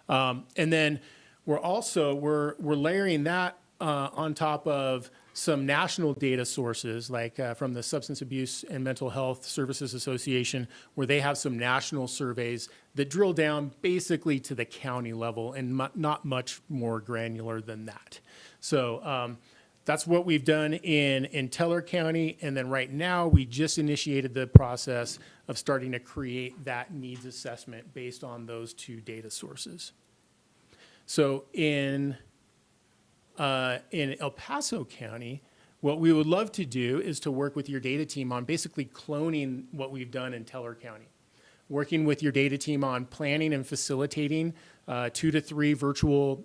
And then we're layering that on top of some national data sources, like from the Substance Abuse and Mental Health Services Association, where they have some national surveys that drill down basically to the county level and not much more granular than that. So that's what we've done in Teller County. And then right now, we just initiated the process of starting to create that needs assessment based on those two data sources. So in El Paso County, what we would love to do is to work with your data team on basically cloning what we've done in Teller County. Working with your data team on planning and facilitating 2 to 3 virtual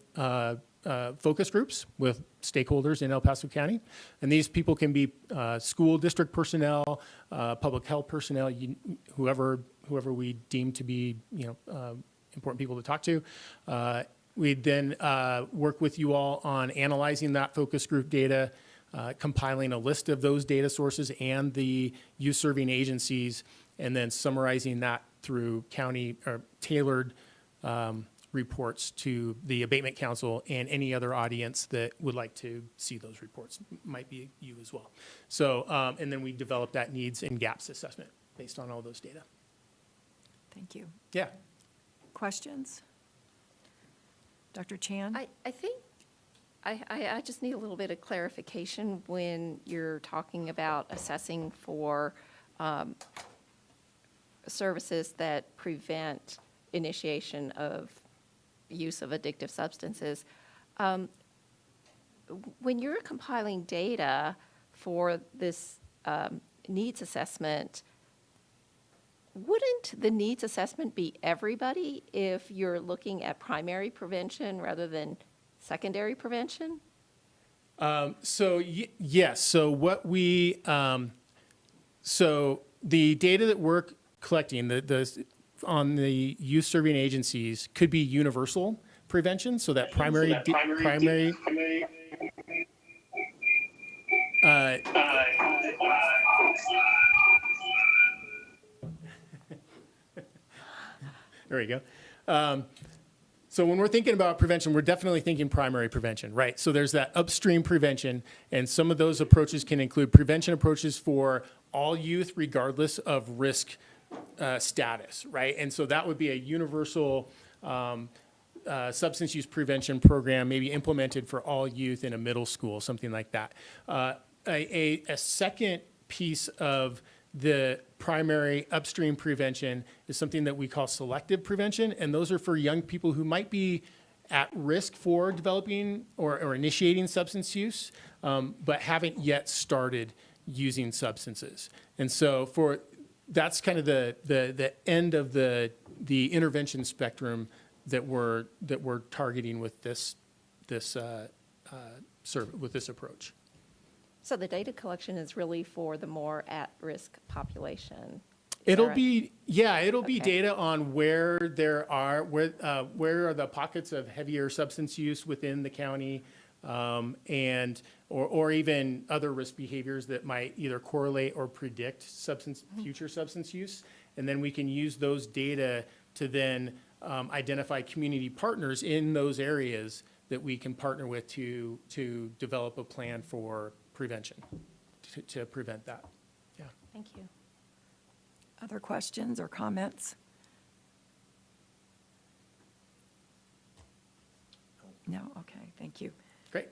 focus groups with stakeholders in El Paso County. And these people can be school district personnel, public health personnel, whoever we deem to be important people to talk to. We'd then work with you all on analyzing that focus group data, compiling a list of those data sources and the youth serving agencies, and then summarizing that through county or tailored reports to the abatement council and any other audience that would like to see those reports. Might be you as well. So, and then we develop that needs and gaps assessment based on all those data. Thank you. Yeah. Questions? Dr. Chan? I think I just need a little bit of clarification when you're talking about assessing for services that prevent initiation of use of addictive substances. When you're compiling data for this needs assessment, wouldn't the needs assessment be everybody if you're looking at primary prevention rather than secondary prevention? Yes. So what we so the data that we're collecting on the youth serving agencies could be universal prevention. So that primary. There we go. So when we're thinking about prevention, we're definitely thinking primary prevention, right? So there's that upstream prevention, and some of those approaches can include prevention approaches for all youth regardless of risk status, right? And so that would be a universal substance use prevention program, maybe implemented for all youth in a middle school, something like that. A second piece of the primary upstream prevention is something that we call selective prevention, and those are for young people who might be at risk for developing or initiating substance use, but haven't yet started using substances. And so that's kind of the end of the intervention spectrum that we're targeting with this approach. So the data collection is really for the more at-risk population? It'll be Okay. data on where where are the pockets of heavier substance use within the county, and or even other risk behaviors that might either correlate or predict future substance use, and then we can use those data to then identify community partners in those areas that we can partner with to develop a plan for prevention to prevent that. Yeah. Thank you. Other questions or comments? No? Okay, thank you. Great.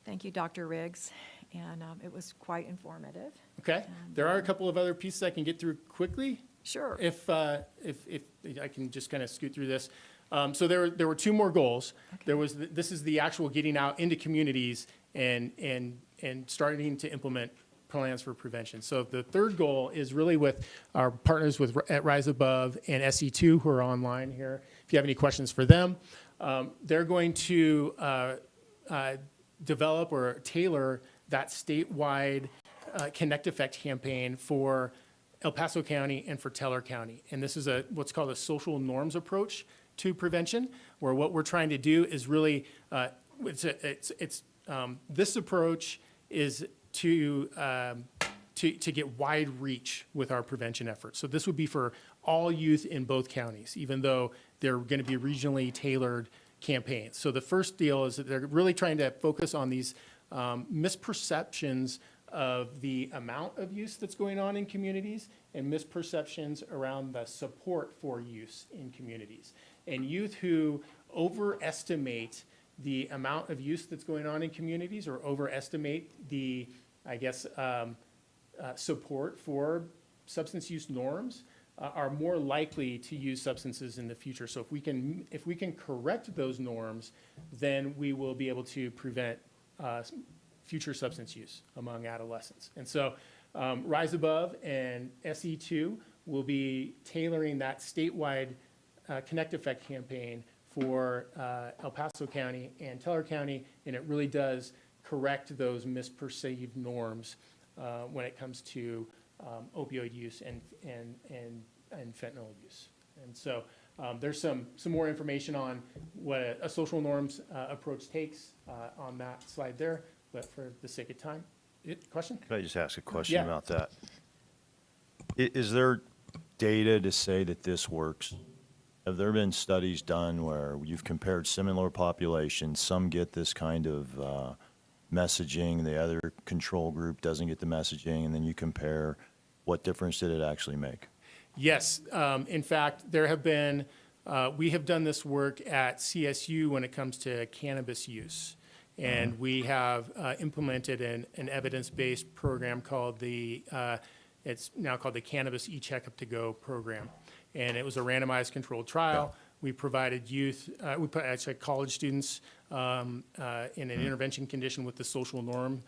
Thank you, Dr. Riggs, and it was quite informative. Okay. There are a couple of other pieces I can get through quickly. Sure. If I can just kind of scoot through this. So there were 2 more goals. Okay. This is the actual getting out into communities and starting to implement plans for prevention. So the third goal is really with our partners at Rise Above and SE2 who are online here. If you have any questions for them, they're going to develop or tailor that statewide Connect Effect campaign for El Paso County and for Teller County. And this is what's called a social norms approach to prevention, where what we're trying to do is really, this approach is to get wide reach with our prevention efforts. So this would be for all youth in both counties, even though they're going to be regionally tailored campaigns. So the first deal is that they're really trying to focus on these misperceptions of the amount of use that's going on in communities and misperceptions around the support for use in communities. And youth who overestimate the amount of use that's going on in communities or overestimate the, support for substance use norms are more likely to use substances in the future. So if we can correct those norms, then we will be able to prevent future substance use among adolescents. And so Rise Above and SE2 will be tailoring that statewide Connect Effect campaign for El Paso County and Teller County, and it really does correct those misperceived norms when it comes to opioid use and fentanyl use. And so there's some more information on what a social norms approach takes on that slide there, but for the sake of time, question? Could I just ask a question Yeah. about that? Is there data to say that this works? Have there been studies done where you've compared similar populations, some get this kind of messaging, the other control group doesn't get the messaging, and then you compare what difference did it actually make? Yes. In fact, there have been, we have done this work at CSU when it comes to cannabis use. And we have implemented an evidence-based program called it's now called the Cannabis E-Checkup to Go program. And it was a randomized controlled trial. We provided actually college students in an intervention condition with the social norm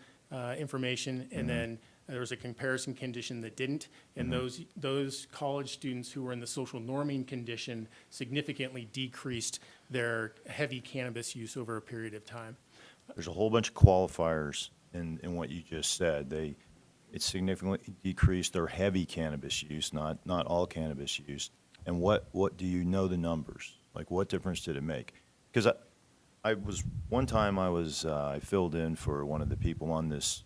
information, and then there was a comparison condition that didn't, and those college students who were in the social norming condition significantly decreased their heavy cannabis use over a period of time. There's a whole bunch of qualifiers in what you just said. It significantly decreased their heavy cannabis use, not all cannabis use. And what do you know the numbers? Like, what difference did it make? Because one time I filled in for one of the people on this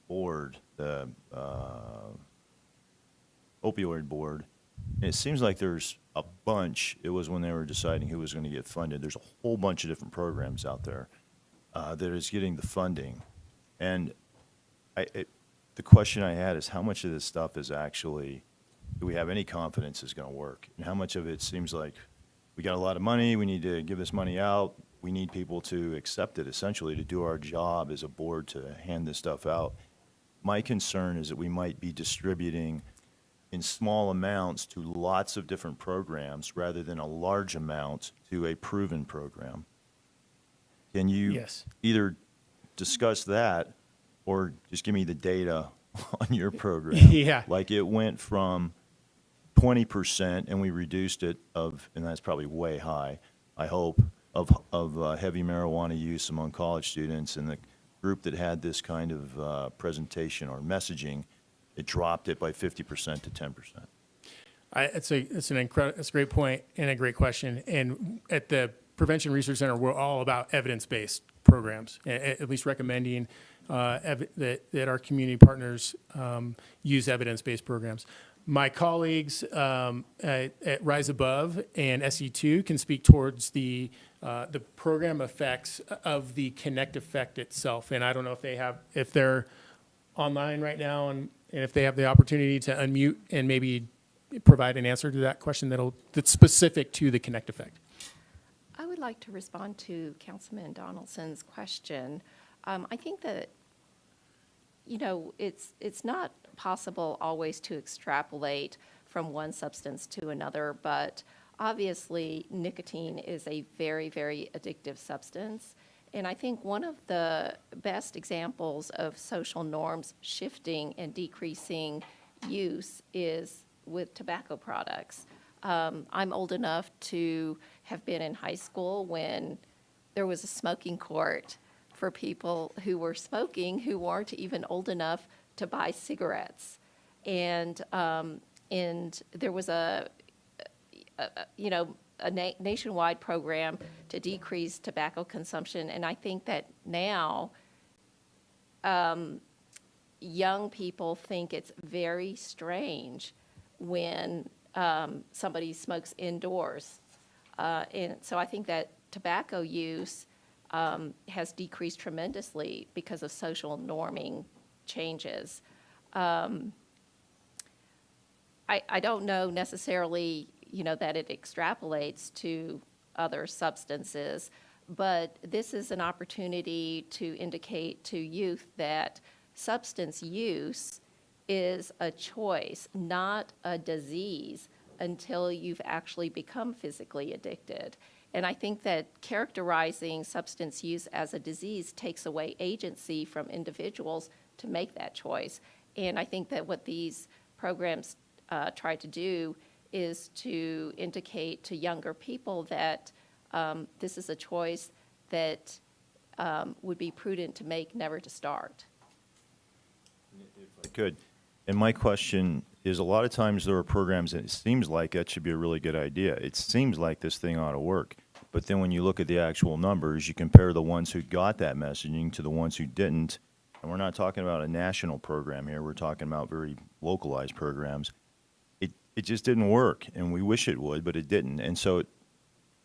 board, the opioid board, and it seems like there's a bunch. It was when they were deciding who was going to get funded. There's a whole bunch of different programs out there that is getting the funding. And the question I had is how much of this stuff is actually, do we have any confidence is going to work? And how much of it seems like we got a lot of money, we need to give this money out, we need people to accept it essentially to do our job as a board to hand this stuff out. My concern is that we might be distributing in small amounts to lots of different programs rather than a large amount to a proven program. Can you Yes. either discuss that or just give me the data on your program? Yeah. Like it went from 20% and we reduced it and that's probably way high, I hope, of heavy marijuana use among college students. And the group that had this kind of presentation or messaging, it dropped it by 50% to 10%. It's a great point and a great question. And at the Prevention Research Center, we're all about evidence-based programs, at least recommending that our community partners use evidence-based programs. My colleagues at Rise Above and SE2 can speak towards the program effects of the Connect Effect itself. And I don't know if they're online right now and if they have the opportunity to unmute and maybe provide an answer to that question that's specific to the Connect Effect. I would like to respond to Councilman Donaldson's question. I think that, it's not possible always to extrapolate from one substance to another, but obviously nicotine is a very, very addictive substance. And I think one of the best examples of social norms shifting and decreasing use is with tobacco products. I'm old enough to have been in high school when there was a smoking court for people who were smoking who weren't even old enough to buy cigarettes. And there was a nationwide program to decrease tobacco consumption. And I think that now young people think it's very strange when somebody smokes indoors. And so I think that tobacco use has decreased tremendously because of social norming changes. I don't know necessarily, that it extrapolates to other substances, but this is an opportunity to indicate to youth that substance use is a choice, not a disease, until you've actually become physically addicted. And I think that characterizing substance use as a disease takes away agency from individuals to make that choice. And I think that what these programs try to do is to indicate to younger people that this is a choice that would be prudent to make, never to start. Good. And my question is, a lot of times there are programs that it seems like that should be a really good idea. It seems like this thing ought to work. But then when you look at the actual numbers, you compare the ones who got that messaging to the ones who didn't. And we're not talking about a national program here. We're talking about very localized programs. It just didn't work, and we wish it would, but it didn't. And so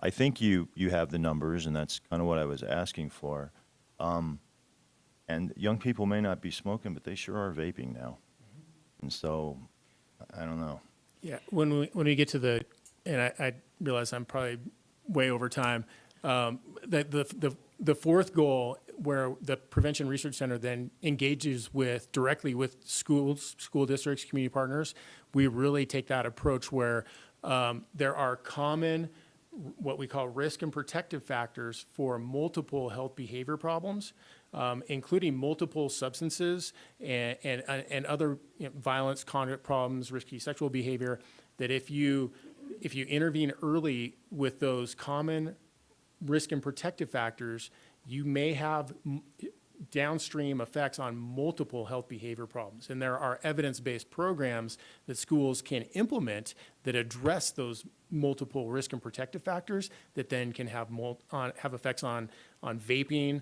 I think you have the numbers, and that's kind of what I was asking for. And young people may not be smoking, but they sure are vaping now. And so, I don't know. Yeah, when we get to the, and I realize I'm probably way over time, the fourth goal, where the Prevention Research Center then engages directly with schools, school districts, community partners, we really take that approach where there are common, what we call risk and protective factors for multiple health behavior problems, including multiple substances and other violence, conduct problems, risky sexual behavior, that if you intervene early with those common risk and protective factors, you may have downstream effects on multiple health behavior problems. And there are evidence-based programs that schools can implement that address those multiple risk and protective factors that then can have effects on vaping,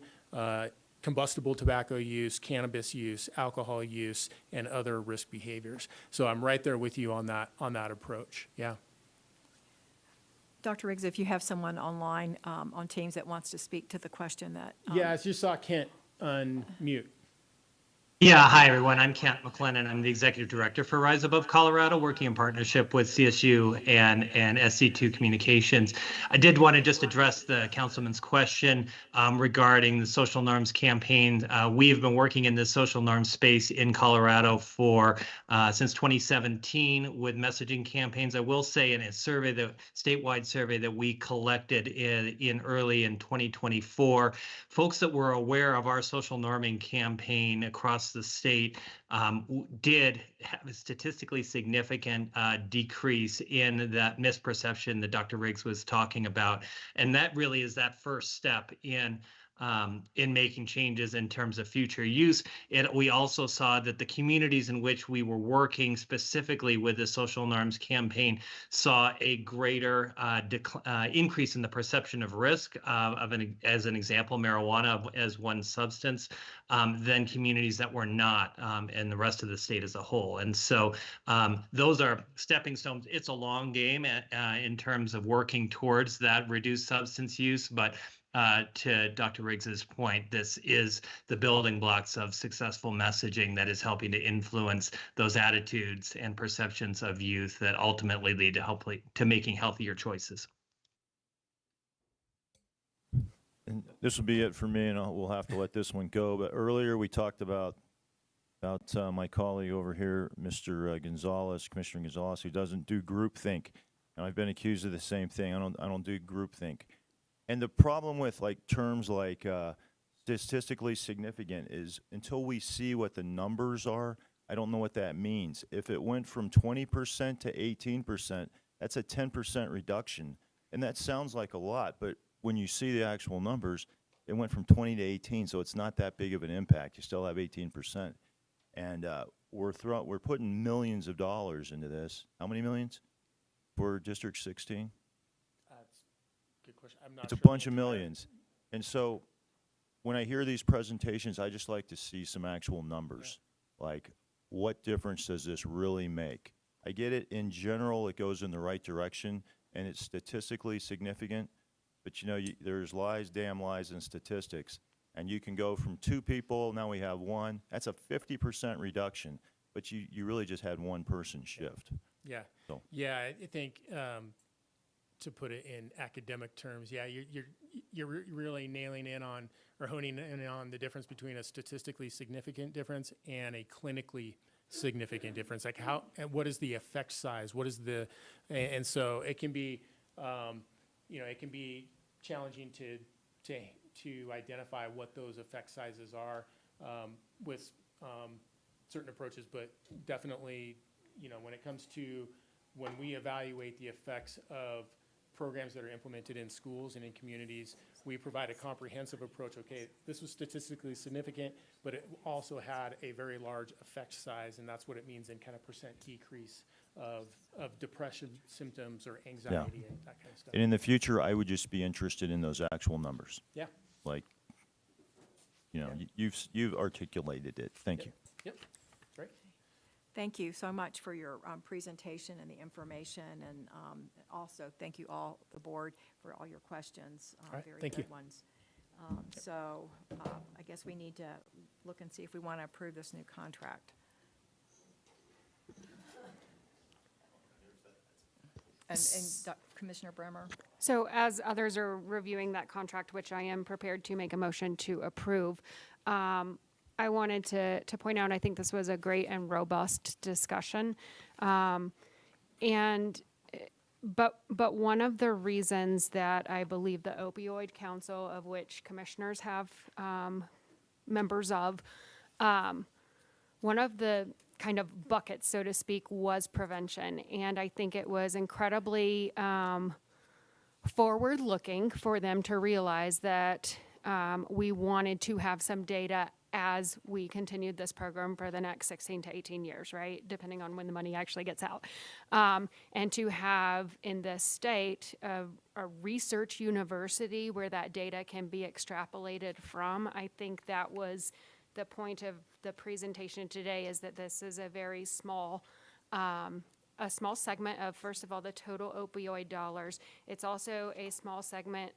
combustible tobacco use, cannabis use, alcohol use, and other risk behaviors. So I'm right there with you on that approach. Yeah. Dr. Riggs, if you have someone online on Teams that wants to speak to the question that. Yeah, I just saw Kent unmute. Yeah, hi everyone. I'm Kent McLennan. I'm the executive director for Rise Above Colorado, working in partnership with CSU and SC2 Communications. I did want to just address the councilman's question regarding the social norms campaign. We have been working in this social norms space in Colorado for since 2017 with messaging campaigns. I will say in a survey, the statewide survey that we collected in early in 2024, folks that were aware of our social norming campaign across the state did have a statistically significant decrease in that misperception that Dr. Riggs was talking about. And that really is that first step in making changes in terms of future use. We also saw that the communities in which we were working specifically with the social norms campaign saw a greater increase in the perception of risk as an example, marijuana as one substance, than communities that were not, and the rest of the state as a whole. And so those are stepping stones. It's a long game in terms of working towards that reduced substance use, but to Dr. Riggs's point, this is the building blocks of successful messaging that is helping to influence those attitudes and perceptions of youth that ultimately lead to making healthier choices. And this will be it for me, and we'll have to let this one go. But earlier we talked about my colleague over here, Mr. Gonzalez, Commissioner Gonzalez, who doesn't do groupthink. And I've been accused of the same thing. I don't do groupthink. And the problem with terms like statistically significant is until we see what the numbers are, I don't know what that means. If it went from 20% to 18%, that's a 10% reduction. And that sounds like a lot, but when you see the actual numbers, it went from 20 to 18, so it's not that big of an impact. You still have 18%. And we're putting millions of dollars into this. How many millions for District 16? That's a good question. I'm not It's a sure bunch the of entire- millions. And so when I hear these presentations, I just like to see some actual numbers. Like, what difference does this really make? I get it, in general, it goes in the right direction, and it's statistically significant, but you know, there's lies, damn lies, in statistics. And you can go from 2 people, now we have 1. That's a 50% reduction, but you really just had 1 person shift. Yeah, So- yeah, I think, to put it in academic terms, yeah, you're really nailing in on, or honing in on the difference between a statistically significant difference and a clinically significant difference. Like how, and what is the effect size? What is the, and so it can be, it can be challenging to identify what those effect sizes are with certain approaches, but definitely, when it comes to when we evaluate the effects of programs that are implemented in schools and in communities, we provide a comprehensive approach. Okay, this was statistically significant, but it also had a very large effect size, and that's what it means in kind of percent decrease of depression symptoms or anxiety and that kind of stuff. And in the future, I would just be interested in those actual numbers. Yeah. Like, you've articulated it. Thank you. Yep. Great. Thank you so much for your presentation and the information, and also thank you all, the board, for all your questions. All right, Very thank good you. ones. So I guess we need to look and see if we want to approve this new contract. And Commissioner Bremer? So as others are reviewing that contract, which I am prepared to make a motion to approve, I wanted to point out, I think this was a great and robust discussion. But one of the reasons that I believe the Opioid Council, of which commissioners have members of, one of the kind of buckets, so to speak, was prevention. And I think it was incredibly forward-looking for them to realize that we wanted to have some data as we continued this program for the next 16 to 18 years, right? Depending on when the money actually gets out. And to have in this state a research university where that data can be extrapolated from, I think that was the point of the presentation today, is that this is a very small segment of, first of all, the total opioid dollars. It's also a small segment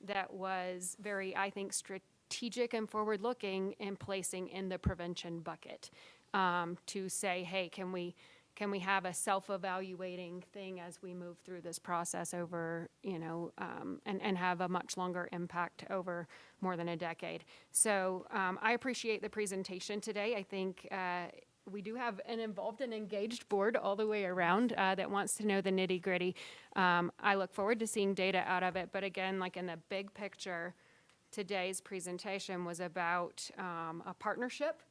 that was very, I think, strategic and forward-looking in placing in the prevention bucket, to say, hey, can we have a self-evaluating thing as we move through this process over, and have a much longer impact over more than a decade. So I appreciate the presentation today. I think we do have an involved and engaged board all the way around that wants to know the nitty-gritty. I look forward to seeing data out of it. But again, like in the big picture, today's presentation was about a partnership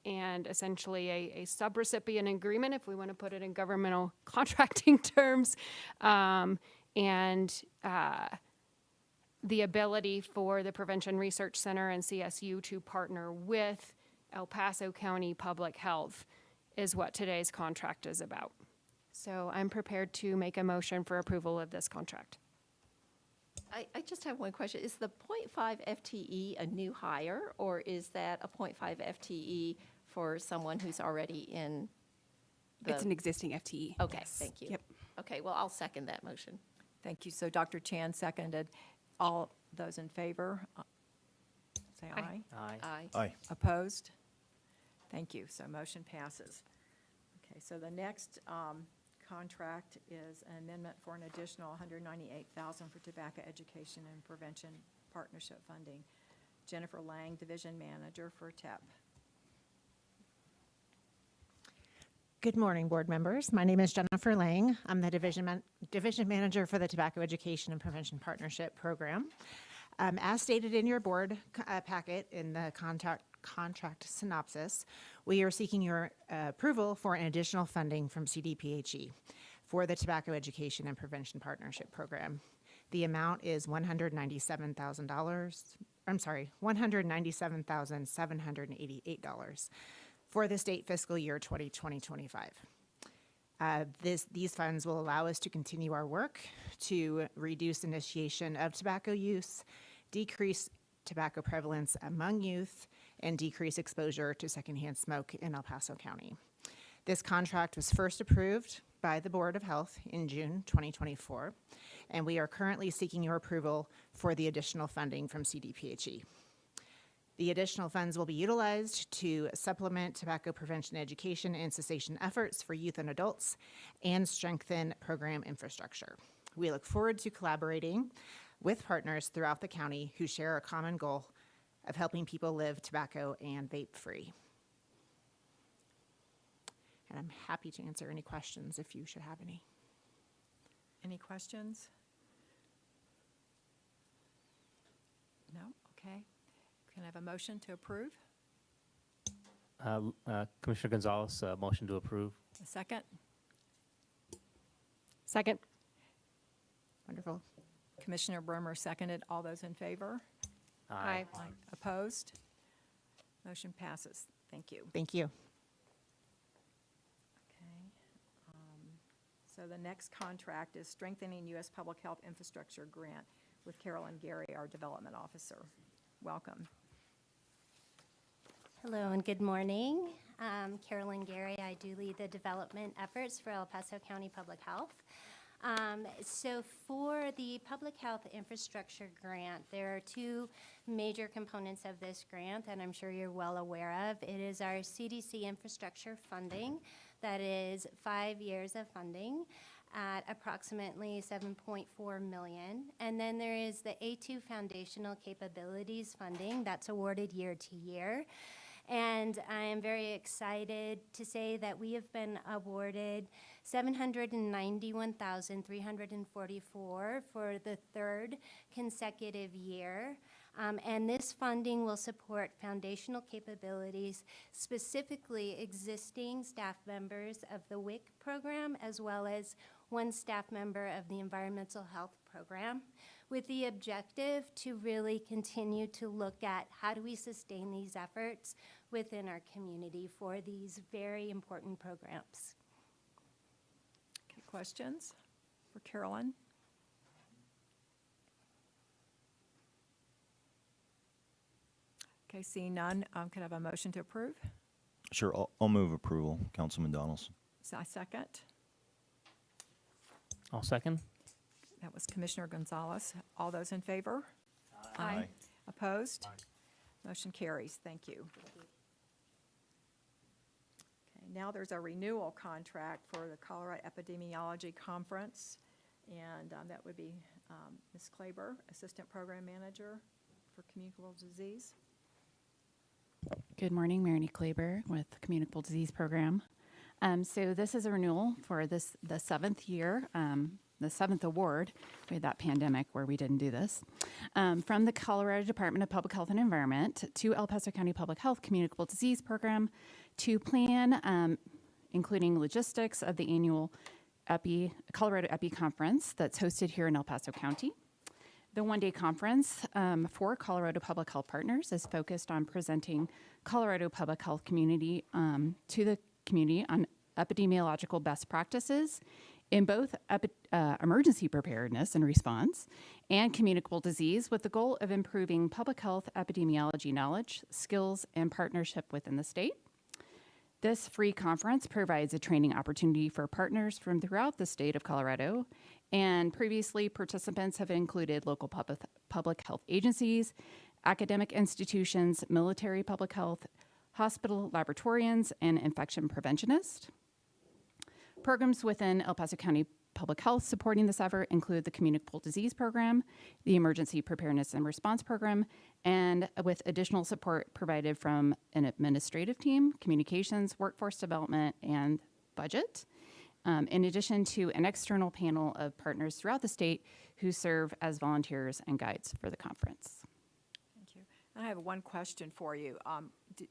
and essentially a subrecipient agreement, if we want to put it in governmental contracting terms, and the ability for the Prevention Research Center and CSU to partner with El Paso County Public Health is what today's contract is about. So I'm prepared to make a motion for approval of this contract. I just have one question. Is the 0.5 FTE a new hire, or is that a 0.5 FTE for someone who's already in the? It's an existing FTE. Okay, Yes. thank you. Yep. Okay, well, I'll second that motion. Thank you. So Dr. Chan seconded. All those in favor, say aye. Aye. Aye. Aye. Opposed? Thank you. So motion passes. Okay, so the next contract is an amendment for an additional $198,000 for tobacco education and prevention partnership funding. Jennifer Lang, Division Manager for TEP. Good morning, board members. My name is Jennifer Lang. I'm the division manager for the Tobacco Education and Prevention Partnership Program. As stated in your board packet in the contract synopsis, we are seeking your approval for an additional funding from CDPHE for the Tobacco Education and Prevention Partnership Program. The amount is $197,788. for the state fiscal year 2020-25. These funds will allow us to continue our work to reduce initiation of tobacco use, decrease tobacco prevalence among youth, and decrease exposure to secondhand smoke in El Paso County. This contract was first approved by the Board of Health in June 2024, and we are currently seeking your approval for the additional funding from CDPHE. The additional funds will be utilized to supplement tobacco prevention education and cessation efforts for youth and adults and strengthen program infrastructure. We look forward to collaborating with partners throughout the county who share a common goal of helping people live tobacco and vape-free. And I'm happy to answer any questions if you should have any. Any questions? No? Okay. Can I have a motion to approve? Commissioner Gonzalez, motion to approve. A second? Second. Wonderful. Commissioner Bremer seconded. All those in favor? Aye. Opposed? Motion passes. Thank you. Thank you. Okay. So the next contract is Strengthening U.S. Public Health Infrastructure Grant with Carolyn Gary, our Development Officer. Welcome. Hello and good morning. Carolyn Gary. I do lead the development efforts for El Paso County Public Health. So for the Public Health Infrastructure Grant, there are two major components of this grant that I'm sure you're well aware of. It is our CDC infrastructure funding, that is 5 years of funding at approximately $7.4 million. And then there is the A2 Foundational Capabilities funding that's awarded year to year. And I am very excited to say that we have been awarded $791,344 for the third consecutive year. And this funding will support foundational capabilities, specifically existing staff members of the WIC program, as well as one staff member of the Environmental Health Program, with the objective to really continue to look at how do we sustain these efforts within our community for these very important programs. Okay, questions for Carolyn? Okay, seeing none, can I have a motion to approve? Sure, I'll move approval, Councilman Donaldson. So I second. I'll second. That was Commissioner Gonzalez. All those in favor? Aye. Opposed? Motion carries. Thank you. Okay, now there's a renewal contract for the Colorado Epidemiology Conference, and that would be Ms. Klaber, Assistant Program Manager for Communicable Disease. Good morning, Marini Klaber with Communicable Disease Program. So this is a renewal for the seventh year, the seventh award. We had that pandemic where we didn't do this. From the Colorado Department of Public Health and Environment to El Paso County Public Health Communicable Disease Program to plan, including logistics of the annual Colorado Epi Conference that's hosted here in El Paso County. The one-day conference for Colorado Public Health Partners is focused on presenting Colorado public health community to the community on epidemiological best practices in both emergency preparedness and response and communicable disease, with the goal of improving public health epidemiology knowledge, skills, and partnership within the state. This free conference provides a training opportunity for partners from throughout the state of Colorado, and previously participants have included local public health agencies, academic institutions, military public health, hospital laboratorians, and infection preventionists. Programs within El Paso County Public Health supporting this effort include the Communicable Disease Program, the Emergency Preparedness and Response Program, and with additional support provided from an administrative team, communications, workforce development, and budget, in addition to an external panel of partners throughout the state who serve as volunteers and guides for the conference. Thank you. I have one question for you.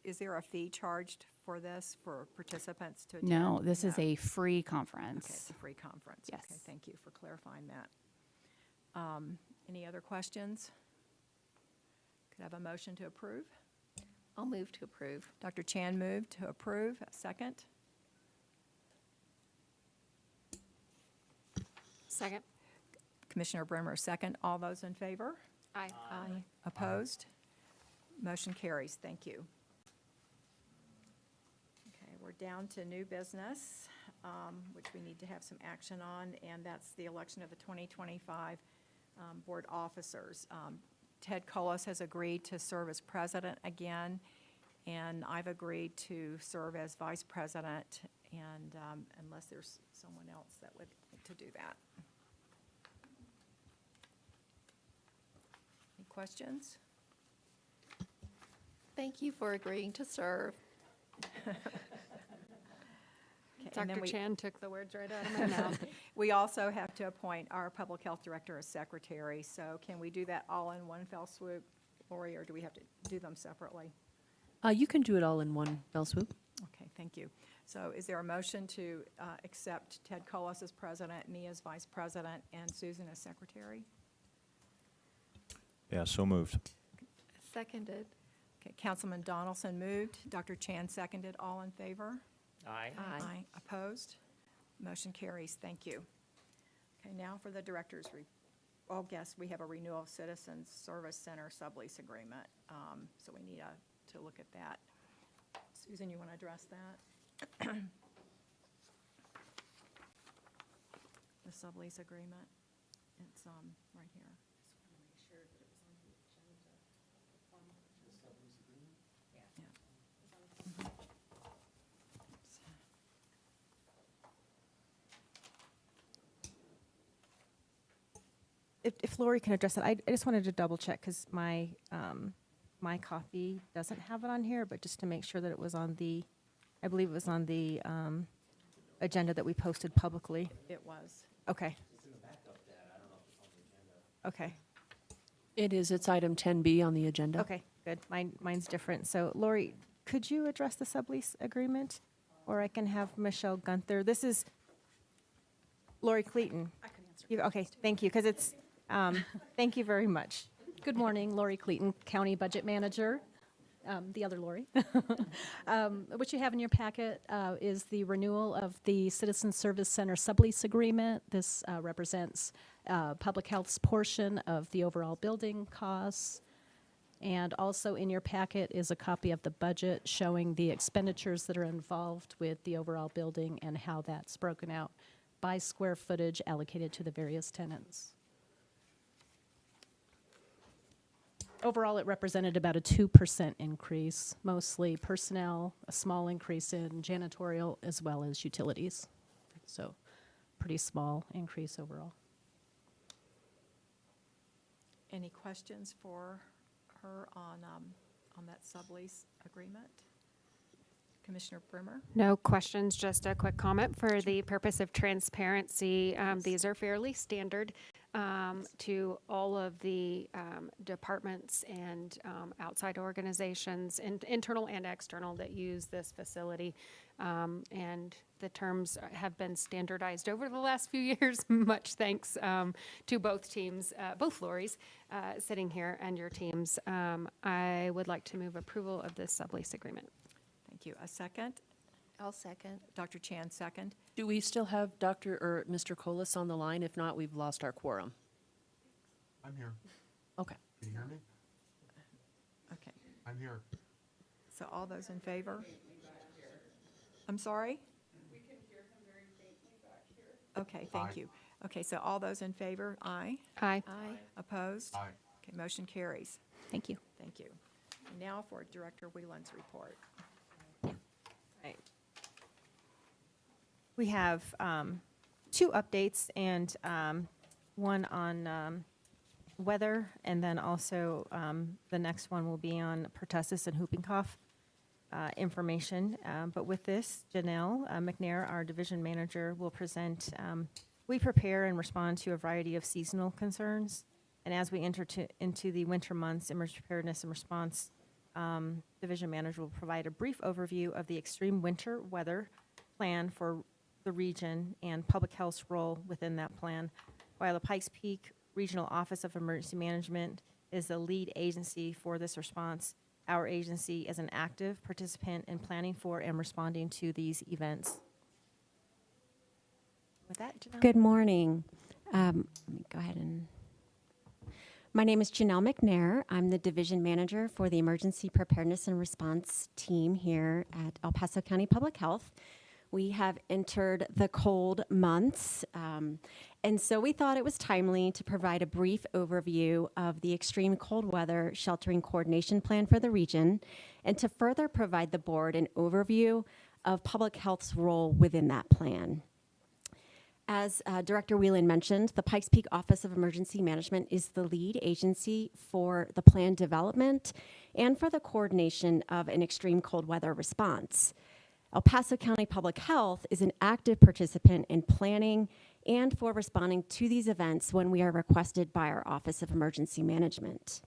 Is there a fee charged for this, for participants to attend? No, this is a free conference. Okay, it's a free conference. Yes. Okay, thank you for clarifying that. Any other questions? Could I have a motion to approve? I'll move to approve. Dr. Chan moved to approve. Second? Second. Commissioner Brimmer, second. All those in favor? Aye. Aye. Opposed? Motion carries. Thank you. Okay, we're down to new business, which we need to have some action on, and that's the election of the 2025 board officers. Ted Colas has agreed to serve as president again, and I've agreed to serve as vice president, and unless there's someone else that would like to do that. Any questions? Thank you for agreeing to serve. Okay, and then Dr. we- Chan took the words right out of my mouth. We also have to appoint our public health director as secretary, so can we do that all in one fell swoop, Lori, or do we have to do them separately? You can do it all in one fell swoop. Okay, thank you. So is there a motion to accept Ted Colas as president, me as vice president, and Susan as secretary? Yeah, so moved. Seconded. Okay, Councilman Donaldson moved, Dr. Chan seconded, all in favor? Aye. Aye. Opposed? Motion carries, thank you. Okay, now for the director's, guess we have a renewal of Citizens Service Center sublease agreement, so we need to look at that. Susan, you want to address that? The sublease agreement, it's right here. If Lori can address that, I just wanted to double check because my copy doesn't have it on here, but just to make sure that it was on the, I believe it was on the agenda that we posted publicly. It was. Okay. Okay. It is, it's item 10B on the agenda. Okay, good. Mine's different. So Lori, could you address the sublease agreement? Or I can have Michelle Gunther. This is Lori Cleaton. I can answer. Okay, thank you, because it's, thank you very much. Good morning, Lori Cleaton, County Budget Manager, the other Lori. What you have in your packet is the renewal of the Citizen Service Center sublease agreement. This represents public health's portion of the overall building costs. And also in your packet is a copy of the budget showing the expenditures that are involved with the overall building and how that's broken out by square footage allocated to the various tenants. Overall, it represented about a 2% increase, mostly personnel, a small increase in janitorial, as well as utilities. So, pretty small increase overall. Any questions for her on that sublease agreement? Commissioner Brimmer? No questions, just a quick comment. For the purpose of transparency, these are fairly standard to all of the departments and outside organizations, internal and external, that use this facility. And the terms have been standardized over the last few years, much thanks to both teams, both Loris sitting here and your teams. I would like to move approval of this sublease agreement. Thank you. A second? I'll second. Dr. Chan, second. Do we still have Dr. or Mr. Colas on the line? If not, we've lost our quorum. I'm here. Okay. Can you hear me? Okay. I'm here. So all those in favor? I'm sorry? We can hear him very faintly back here. Okay, thank Aye. you. Okay, so all those in favor? Aye. Aye. Aye. Opposed? Aye. Okay, motion carries. Thank you. Thank you. And now for Director Whelan's report. Right. We have two updates and one on weather, and then also the next one will be on pertussis and whooping cough information. But with this, Janelle McNair, our division manager, will present. We prepare and respond to a variety of seasonal concerns, and as we enter into the winter months, emergency preparedness and response division manager will provide a brief overview of the extreme winter weather plan for the region and public health's role within that plan, while the Pikes Peak Regional Office of Emergency Management is the lead agency for this response. our agency as an active participant in planning for and responding to these events. With that, Janelle? Good morning. Let me go ahead and. My name is Janelle McNair. I'm the division manager for the Emergency Preparedness and Response team here at El Paso County Public Health. We have entered the cold months, and so we thought it was timely to provide a brief overview of the extreme cold weather sheltering coordination plan for the region, and to further provide the board an overview of public health's role within that plan. As Director Whelan mentioned, the Pikes Peak Office of Emergency Management is the lead agency for the plan development and for the coordination of an extreme cold weather response. El Paso County Public Health is an active participant in planning and for responding to these events when we are requested by our Office of Emergency Management.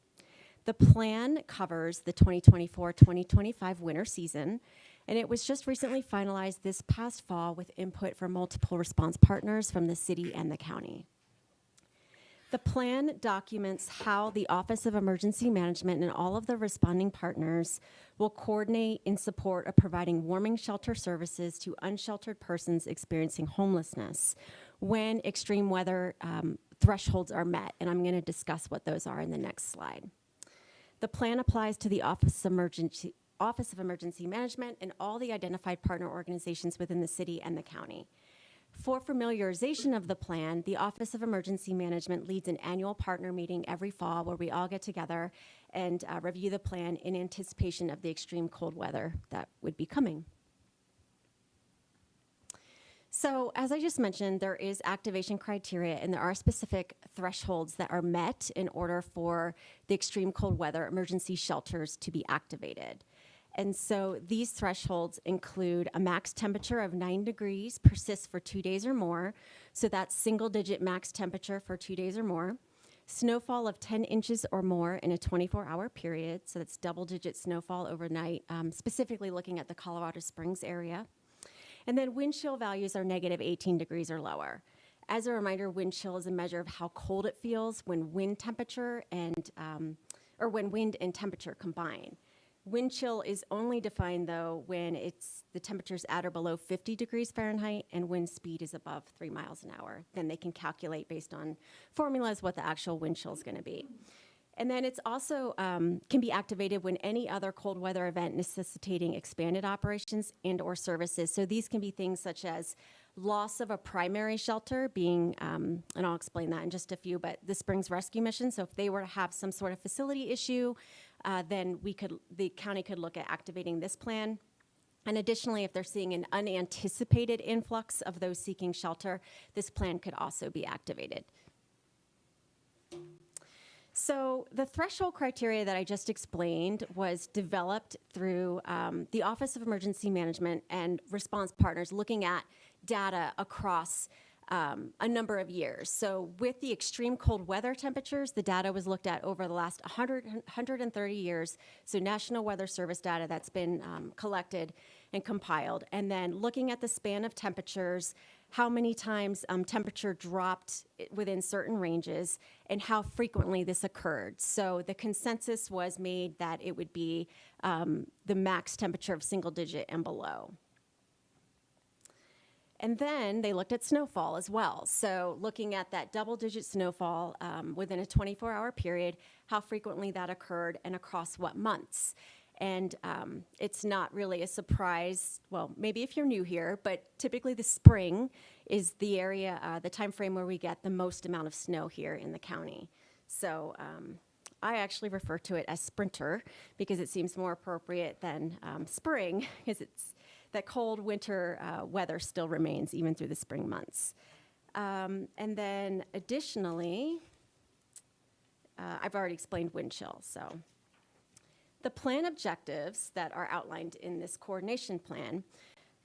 The plan covers the 2024-2025 winter season, and it was just recently finalized this past fall with input from multiple response partners from the city and the county. The plan documents how the Office of Emergency Management and all of the responding partners will coordinate in support of providing warming shelter services to unsheltered persons experiencing homelessness when extreme weather thresholds are met, and I'm going to discuss what those are in the next slide. The plan applies to the Office of Emergency Management and all the identified partner organizations within the city and the county. For familiarization of the plan, the Office of Emergency Management leads an annual partner meeting every fall where we all get together and review the plan in anticipation of the extreme cold weather that would be coming. So, as I just mentioned, there is activation criteria and there are specific thresholds that are met in order for the extreme cold weather emergency shelters to be activated. And so these thresholds include a max temperature of 9 degrees persists for 2 days or more. So that's single-digit max temperature for 2 days or more. Snowfall of 10 inches or more in a 24-hour period. So that's double-digit snowfall overnight, specifically looking at the Colorado Springs area. And then wind chill values are negative 18 degrees or lower. As a reminder, wind chill is a measure of how cold it feels when wind temperature and, or when wind and temperature combine. Wind chill is only defined, though, when the temperature's at or below 50 degrees Fahrenheit and wind speed is above 3 miles an hour. Then they can calculate based on formulas what the actual wind chill is going to be. And then it's also can be activated when any other cold weather event necessitating expanded operations and or services. So these can be things such as loss of a primary shelter being, and I'll explain that in just a few, but the Springs Rescue Mission. So if they were to have some sort of facility issue, then the county could look at activating this plan. And additionally, if they're seeing an unanticipated influx of those seeking shelter, this plan could also be activated. So the threshold criteria that I just explained was developed through the Office of Emergency Management and response partners looking at data across a number of years. So with the extreme cold weather temperatures, the data was looked at over the last 130 years. So National Weather Service data that's been collected and compiled. And then looking at the span of temperatures, how many times temperature dropped within certain ranges, and how frequently this occurred. So the consensus was made that it would be the max temperature of single digit and below. And then they looked at snowfall as well. So looking at that double-digit snowfall within a 24-hour period, how frequently that occurred and across what months. And it's not really a surprise, well, maybe if you're new here, but typically the spring is the area, the time frame where we get the most amount of snow here in the county. So I actually refer to it as sprinter because it seems more appropriate than spring, because it's that cold winter weather still remains even through the spring months. And then additionally, I've already explained wind chill, so. The plan objectives that are outlined in this coordination plan,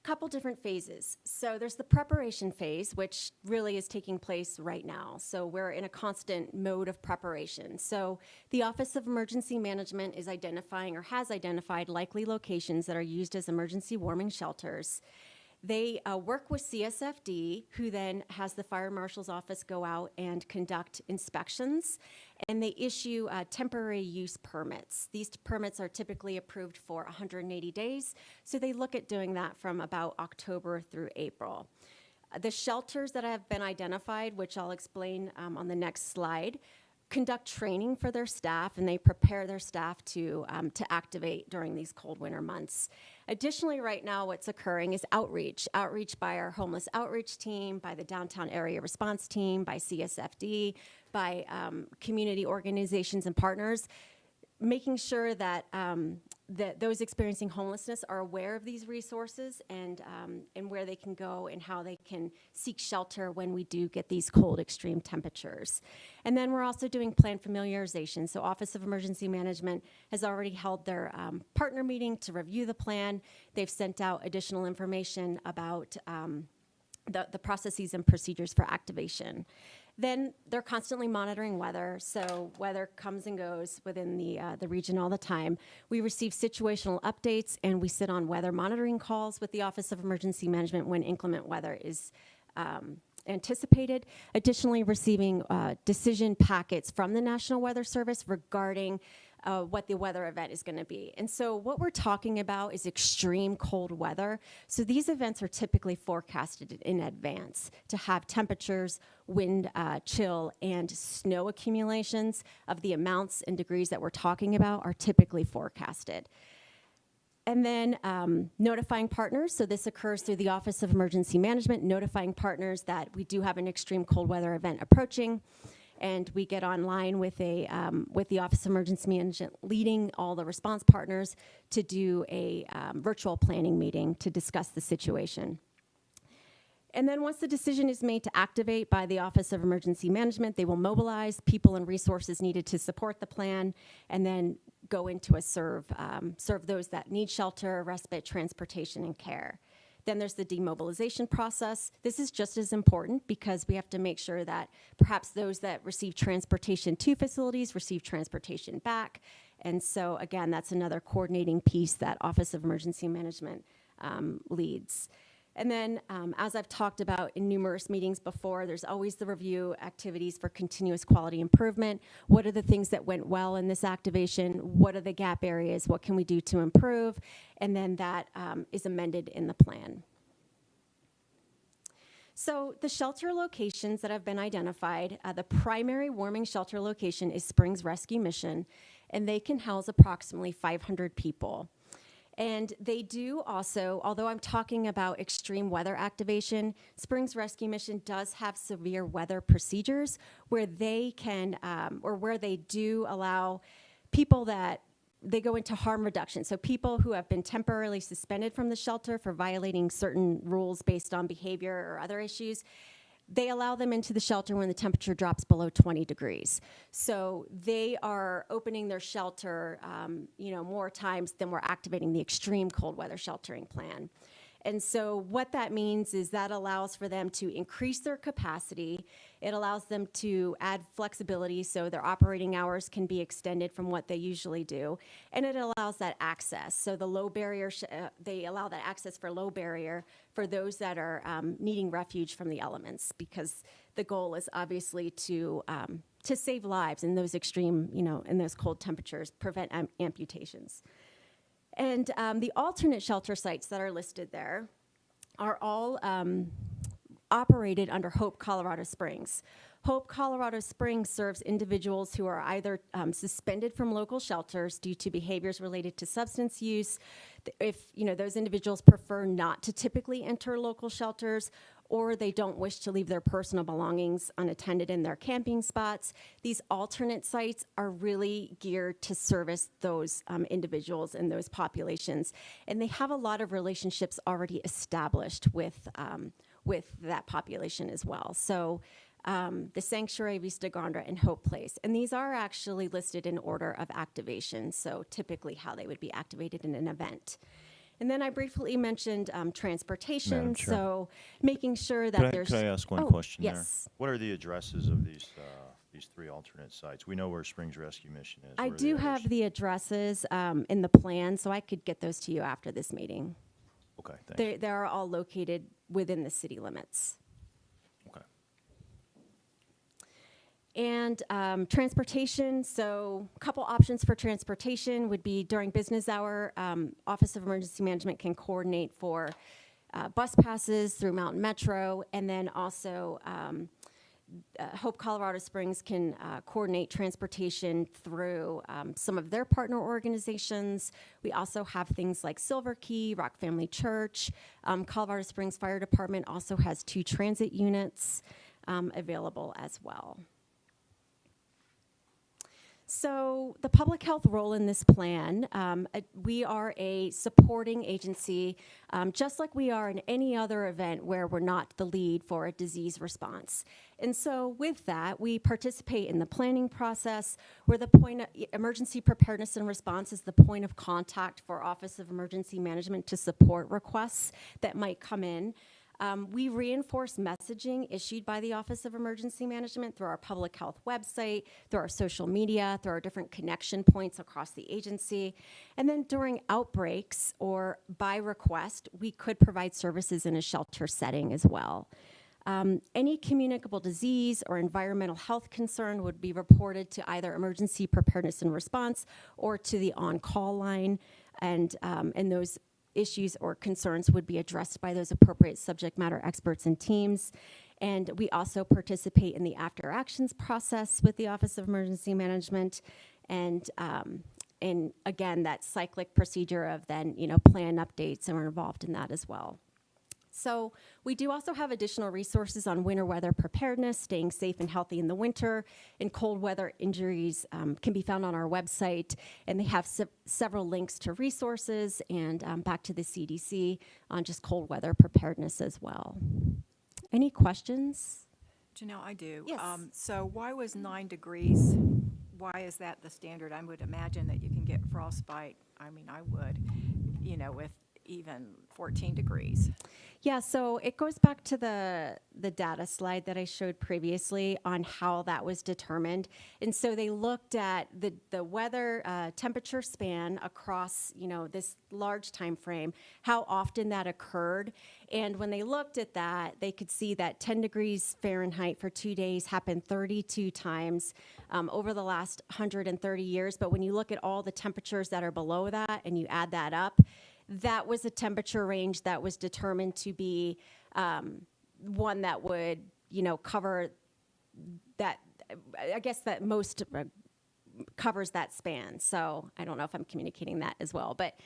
a couple different phases. So there's the preparation phase, which really is taking place right now. So we're in a constant mode of preparation. So the Office of Emergency Management is identifying or has identified likely locations that are used as emergency warming shelters. They work with CSFD, who then has the fire marshal's office go out and conduct inspections, and they issue temporary use permits. These permits are typically approved for 180 days, so they look at doing that from about October through April. The shelters that have been identified, which I'll explain on the next slide, conduct training for their staff, and they prepare their staff to activate during these cold winter months. Additionally, right now what's occurring is outreach by our homeless outreach team, by the downtown area response team, by CSFD, by community organizations and partners, making sure that that those experiencing homelessness are aware of these resources and where they can go and how they can seek shelter when we do get these cold extreme temperatures. And then we're also doing plan familiarization. So Office of Emergency Management has already held their partner meeting to review the plan. They've sent out additional information about the processes and procedures for activation. Then they're constantly monitoring weather, so weather comes and goes within the region all the time. We receive situational updates, and we sit on weather monitoring calls with the Office of Emergency Management when inclement weather is anticipated. Additionally, receiving decision packets from the National Weather Service regarding what the weather event is going to be. And so what we're talking about is extreme cold weather. So these events are typically forecasted in advance to have temperatures, wind, chill, and snow accumulations of the amounts and degrees that we're talking about are typically forecasted. And then notifying partners. So this occurs through the Office of Emergency Management, notifying partners that we do have an extreme cold weather event approaching. And we get online with the Office of Emergency Management, leading all the response partners to do a virtual planning meeting to discuss the situation. And then once the decision is made to activate by the Office of Emergency Management, they will mobilize people and resources needed to support the plan, and then go into a serve those that need shelter, respite, transportation, and care. Then there's the demobilization process. This is just as important because we have to make sure that perhaps those that receive transportation to facilities receive transportation back. And so again, that's another coordinating piece that Office of Emergency Management leads. And then, as I've talked about in numerous meetings before, there's always the review activities for continuous quality improvement. What are the things that went well in this activation? What are the gap areas? What can we do to improve? And then that is amended in the plan. So the shelter locations that have been identified, the primary warming shelter location is Springs Rescue Mission, and they can house approximately 500 people. And they do also, although I'm talking about extreme weather activation, Springs Rescue Mission does have severe weather procedures where they can, or where they do allow people that they go into harm reduction. So people who have been temporarily suspended from the shelter for violating certain rules based on behavior or other issues, they allow them into the shelter when the temperature drops below 20 degrees. So they are opening their shelter, more times than we're activating the extreme cold weather sheltering plan. And so what that means is that allows for them to increase their capacity. It allows them to add flexibility so their operating hours can be extended from what they usually do. And it allows that access. So the low barrier, they allow that access for low barrier for those that are needing refuge from the elements, because the goal is obviously to save lives in those extreme, in those cold temperatures, prevent amputations. And the alternate shelter sites that are listed there are all operated under Hope Colorado Springs. Hope Colorado Springs serves individuals who are either suspended from local shelters due to behaviors related to substance use, if those individuals prefer not to typically enter local shelters, or they don't wish to leave their personal belongings unattended in their camping spots. These alternate sites are really geared to service those individuals and those populations. And they have a lot of relationships already established with that population as well. So the Sanctuary, Vista Grande, and Hope Place. And these are actually listed in order of activation, so typically how they would be activated in an event. And then I briefly mentioned transportation, Madam Chair. So making sure that Could I ask one Oh, question there? yes. What are the addresses of these three alternate sites? We know where Springs Rescue Mission is. I Where are the do others? have the addresses in the plan, so I could get those to you after this meeting. Okay, thanks. They are all located within the city limits. Okay. And transportation, so a couple options for transportation would be during business hour, Office of Emergency Management can coordinate for bus passes through Mountain Metro, and then also Hope Colorado Springs can coordinate transportation through some of their partner organizations. We also have things like Silver Key, Rock Family Church. Colorado Springs Fire Department also has 2 transit units available as well. So the public health role in this plan, we are a supporting agency, just like we are in any other event where we're not the lead for a disease response. And so with that, we participate in the planning process, where the point of emergency preparedness and response is the point of contact for Office of Emergency Management to support requests that might come in. We reinforce messaging issued by the Office of Emergency Management through our public health website, through our social media, through our different connection points across the agency. And then during outbreaks or by request, we could provide services in a shelter setting as well. Any communicable disease or environmental health concern would be reported to either emergency preparedness and response or to the on-call line, and those issues or concerns would be addressed by those appropriate subject matter experts and teams. And we also participate in the after actions process with the Office of Emergency Management. And again, that cyclic procedure of then, plan updates, and we're involved in that as well. So we do also have additional resources on winter weather preparedness, staying safe and healthy in the winter, and cold weather injuries can be found on our website. And they have several links to resources and back to the CDC on just cold weather preparedness as well. Any questions? Janelle, I do. Yes. So why was 9 degrees? Why is that the standard? I would imagine that you can get frostbite. I mean, I would, with even 14 degrees. Yeah, so it goes back to the data slide that I showed previously on how that was determined. And so they looked at the weather temperature span across, this large time frame, how often that occurred. And when they looked at that, they could see that 10 degrees Fahrenheit for 2 days happened 32 times over the last 130 years. But when you look at all the temperatures that are below that and you add that up, that was a temperature range that was determined to be one that would, cover that, I guess that most covers that span. So I don't know if I'm communicating that as well. But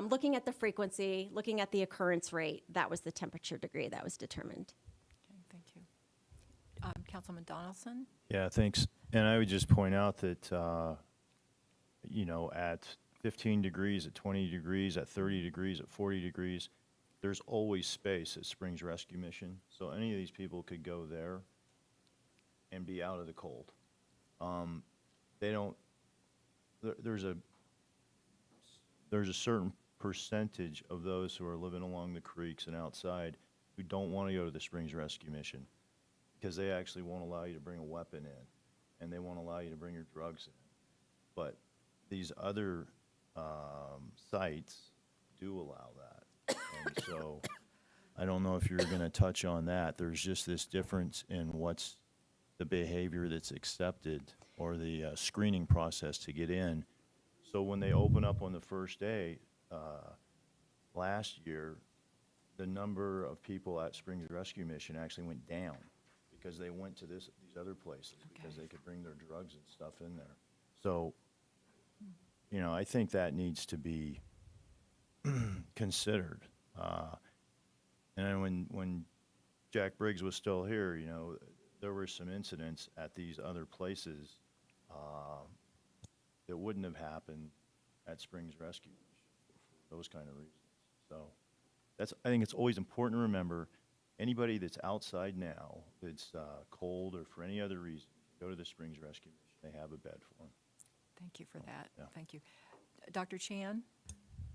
looking at the frequency, looking at the occurrence rate, that was the temperature degree that was determined. Okay, thank you. Councilman Donaldson? Yeah, thanks. And I would just point out that, at 15 degrees, at 20 degrees, at 30 degrees, at 40 degrees, there's always space at Springs Rescue Mission. So any of these people could go there and be out of the cold. There's a certain percentage of those who are living along the creeks and outside who don't want to go to the Springs Rescue Mission because they actually won't allow you to bring a weapon in, and they won't allow you to bring your drugs in. But these other sites do allow that. And so I don't know if you're going to touch on that. There's just this difference in what's the behavior that's accepted or the screening process to get in. So when they open up on the first day, last year, the number of people at Springs Rescue Mission actually went down because they went to these other places because they could bring their drugs and stuff in there. So, I think that needs to be considered. And when Jack Briggs was still here, there were some incidents at these other places that wouldn't have happened at Springs Rescue, those kind of reasons. So I think it's always important to remember, anybody that's outside now, that's cold or for any other reason, go to the Springs Rescue Mission. They have a bed for them. Thank you for that. Yeah. Thank you. Dr. Chan?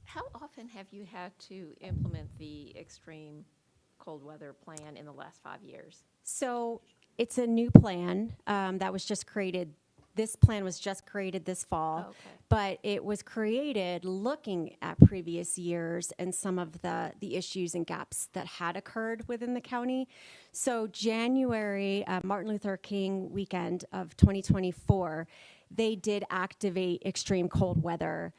How often have you had to implement the extreme cold weather plan in the last 5 years? So it's a new plan that was just created This plan was just created this fall, Okay. but it was created looking at previous years and some of the issues and gaps that had occurred within the county. So January, Martin Luther King weekend of 2024, they did activate extreme cold weather.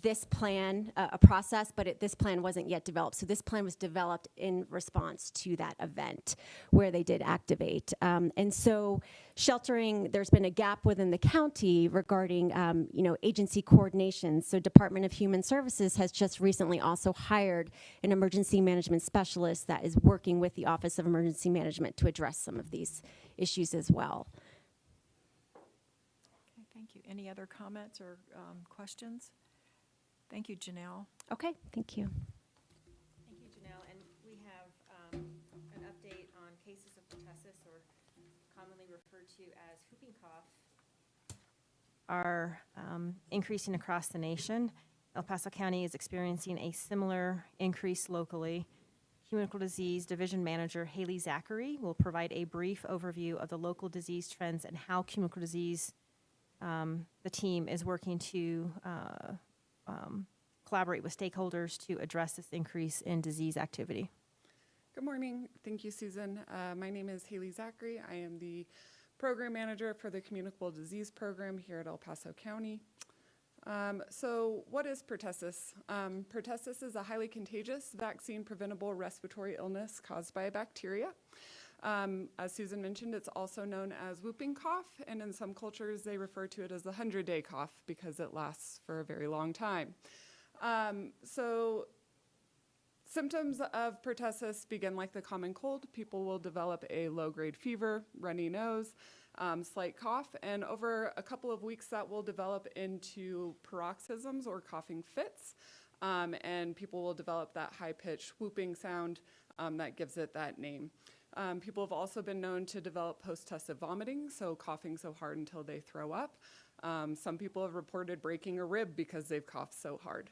This plan, a process, but this plan wasn't yet developed. So this plan was developed in response to that event where they did activate. And so sheltering, there's been a gap within the county regarding, agency coordination. So Department of Human Services has just recently also hired an emergency management specialist that is working with the Office of Emergency Management to address some of these issues as well. Okay, thank you. Any other comments or questions? Thank you, Janelle. Okay, thank you. Thank you, Janelle. And we have an update on cases of pertussis, or commonly referred to as whooping cough, are increasing across the nation. El Paso County is experiencing a similar increase locally. Communicable Disease Division Manager Haley Zachary will provide a brief overview of the local disease trends and how communicable disease, the team is working to collaborate with stakeholders to address this increase in disease activity. Good morning. Thank you, Susan. My name is Haley Zachary. I am the program manager for the Communicable Disease Program here at El Paso County. So what is pertussis? Pertussis is a highly contagious vaccine-preventable respiratory illness caused by a bacteria. As Susan mentioned, it's also known as whooping cough, and in some cultures they refer to it as the 100-day cough because it lasts for a very long time. So symptoms of pertussis begin like the common cold. People will develop a low-grade fever, runny nose, slight cough, and over a couple of weeks that will develop into paroxysms or coughing fits, and people will develop that high-pitched whooping sound that gives it that name. People have also been known to develop post-tussive vomiting, so coughing so hard until they throw up. Some people have reported breaking a rib because they've coughed so hard.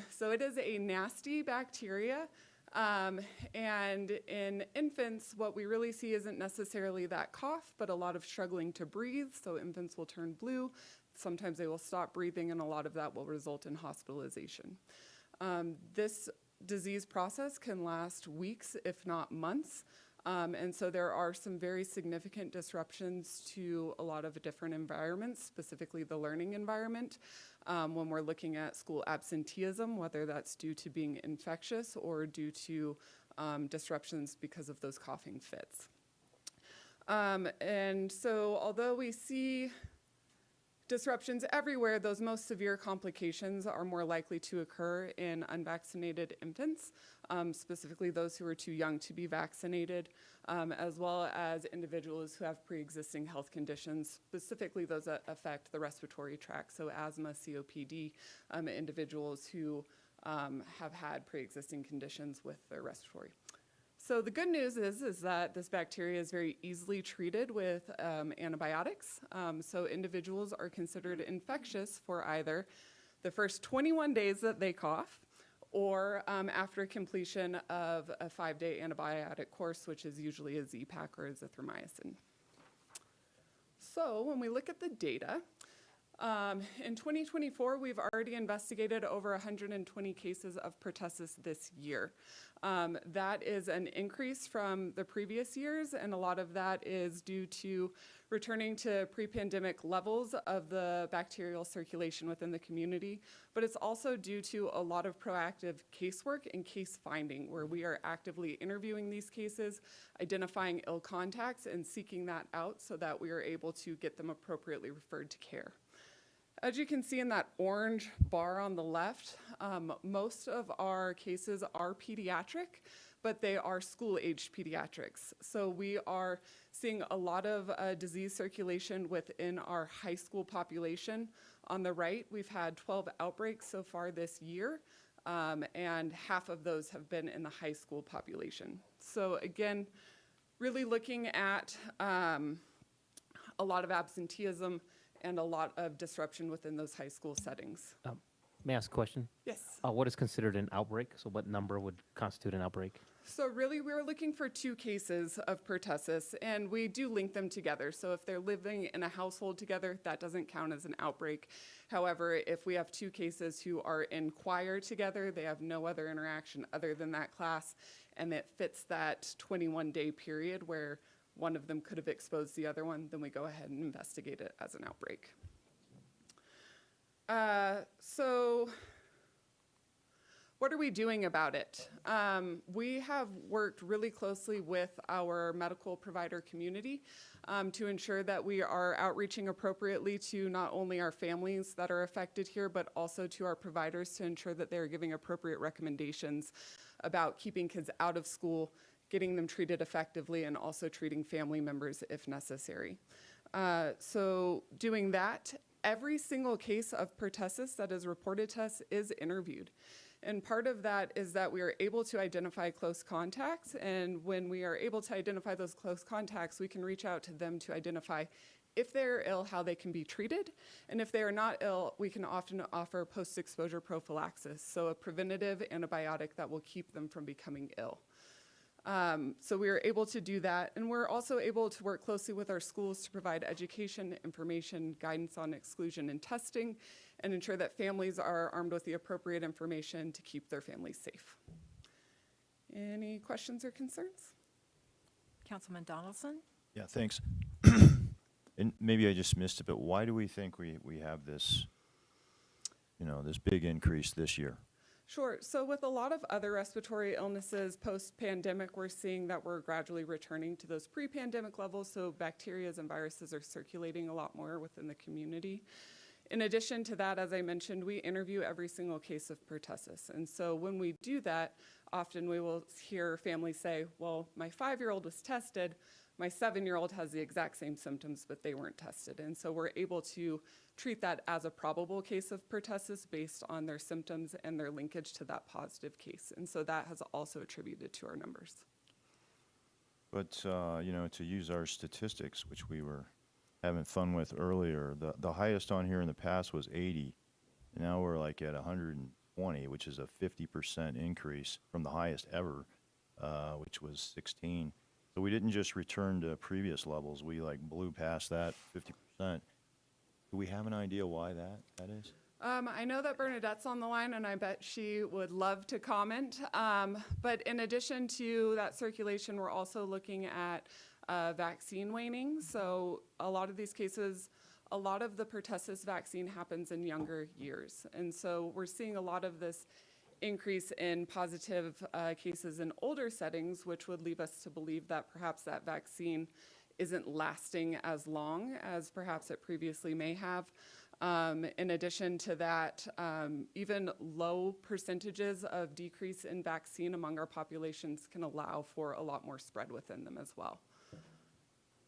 So it is a nasty bacteria, and in infants, what we really see isn't necessarily that cough, but a lot of struggling to breathe, so infants will turn blue. Sometimes they will stop breathing, and a lot of that will result in hospitalization. This disease process can last weeks, if not months. And so there are some very significant disruptions to a lot of different environments, specifically the learning environment, when we're looking at school absenteeism, whether that's due to being infectious or due to disruptions because of those coughing fits. And so although we see disruptions everywhere, those most severe complications are more likely to occur in unvaccinated infants, specifically those who are too young to be vaccinated, as well as individuals who have pre-existing health conditions, specifically those that affect the respiratory tract, so asthma, COPD, individuals who have had pre-existing conditions with their respiratory. So the good news is that this bacteria is very easily treated with antibiotics. So individuals are considered infectious for either the first 21 days that they cough or after completion of a 5-day antibiotic course, which is usually a Z-Pak or azithromycin. So when we look at the data, in 2024, we've already investigated over 120 cases of pertussis this year. That is an increase from the previous years, and a lot of that is due to returning to pre-pandemic levels of the bacterial circulation within the community, but it's also due to a lot of proactive casework and case finding, where we are actively interviewing these cases, identifying ill contacts, and seeking that out so that we are able to get them appropriately referred to care. As you can see in that orange bar on the left, most of our cases are pediatric, but they are school-aged pediatrics. So we are seeing a lot of disease circulation within our high school population. On the right, we've had 12 outbreaks so far this year, and half of those have been in the high school population. So again, really looking at a lot of absenteeism and a lot of disruption within those high school settings. May I ask a question? Yes. What is considered an outbreak? So what number would constitute an outbreak? So really, we were looking for 2 cases of pertussis, and we do link them together. So if they're living in a household together, that doesn't count as an outbreak. However, if we have 2 cases who are in choir together, they have no other interaction other than that class, and it fits that 21-day period where one of them could have exposed the other one, then we go ahead and investigate it as an outbreak. So what are we doing about it? We have worked really closely with our medical provider community to ensure that we are outreaching appropriately to not only our families that are affected here, but also to our providers to ensure that they're giving appropriate recommendations about keeping kids out of school, getting them treated effectively, and also treating family members if necessary. So doing that, every single case of pertussis that is reported to us is interviewed. And part of that is that we are able to identify close contacts, and when we are able to identify those close contacts, we can reach out to them to identify if they're ill, how they can be treated, and if they are not ill, we can often offer post-exposure prophylaxis, so a preventative antibiotic that will keep them from becoming ill. So we are able to do that, and we're also able to work closely with our schools to provide education, information, guidance on exclusion and testing, and ensure that families are armed with the appropriate information to keep their families safe. Any questions or concerns? Councilman Donaldson? Yeah, thanks. And maybe I just missed it, but why do we think we have this, this big increase this year? Sure. So with a lot of other respiratory illnesses post-pandemic, we're seeing that we're gradually returning to those pre-pandemic levels. So bacteria and viruses are circulating a lot more within the community. In addition to that, as I mentioned, we interview every single case of pertussis. And so when we do that, often we will hear families say, well, my 5-year-old was tested, my 7-year-old has the exact same symptoms, but they weren't tested. And so we're able to treat that as a probable case of pertussis based on their symptoms and their linkage to that positive case. And so that has also attributed to our numbers. But, to use our statistics, which we were having fun with earlier, the highest on here in the past was 80. And now we're like at 120, which is a 50% increase from the highest ever, which was 16. So we didn't just return to previous levels. We blew past that 50%. Do we have an idea why that is? I know that Bernadette's on the line, and I bet she would love to comment. But in addition to that circulation, we're also looking at vaccine waning. So a lot of these cases, a lot of the pertussis vaccine happens in younger years. And so we're seeing a lot of this increase in positive cases in older settings, which would lead us to believe that perhaps that vaccine isn't lasting as long as perhaps it previously may have. In addition to that, even low percentages of decrease in vaccine among our populations can allow for a lot more spread within them as well.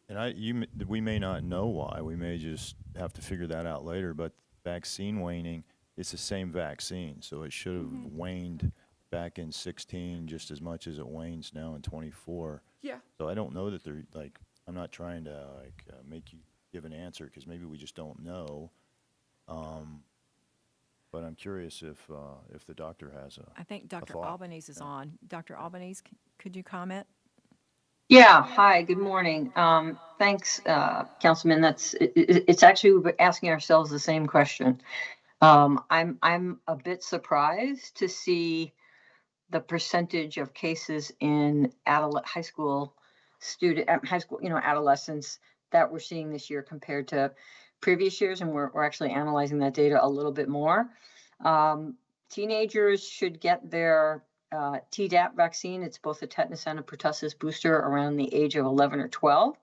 And we may not know why. We may just have to figure that out later. But vaccine waning, it's the same vaccine, so it should have waned back in 16 just as much as it wanes now in 24. Yeah. So I don't know that they're I'm not trying to make you give an answer because maybe we just don't know. But I'm curious if the doctor has a I think Dr. thought. Albanese is on. Dr. Albanese, could you comment? Yeah, hi, good morning. Thanks, Councilman. It's actually, we're asking ourselves the same question. I'm a bit surprised to see the percentage of cases in high school, adolescents that we're seeing this year compared to previous years, and we're actually analyzing that data a little bit more. Teenagers should get their Tdap vaccine. It's both a tetanus and a pertussis booster around the age of 11 or 12.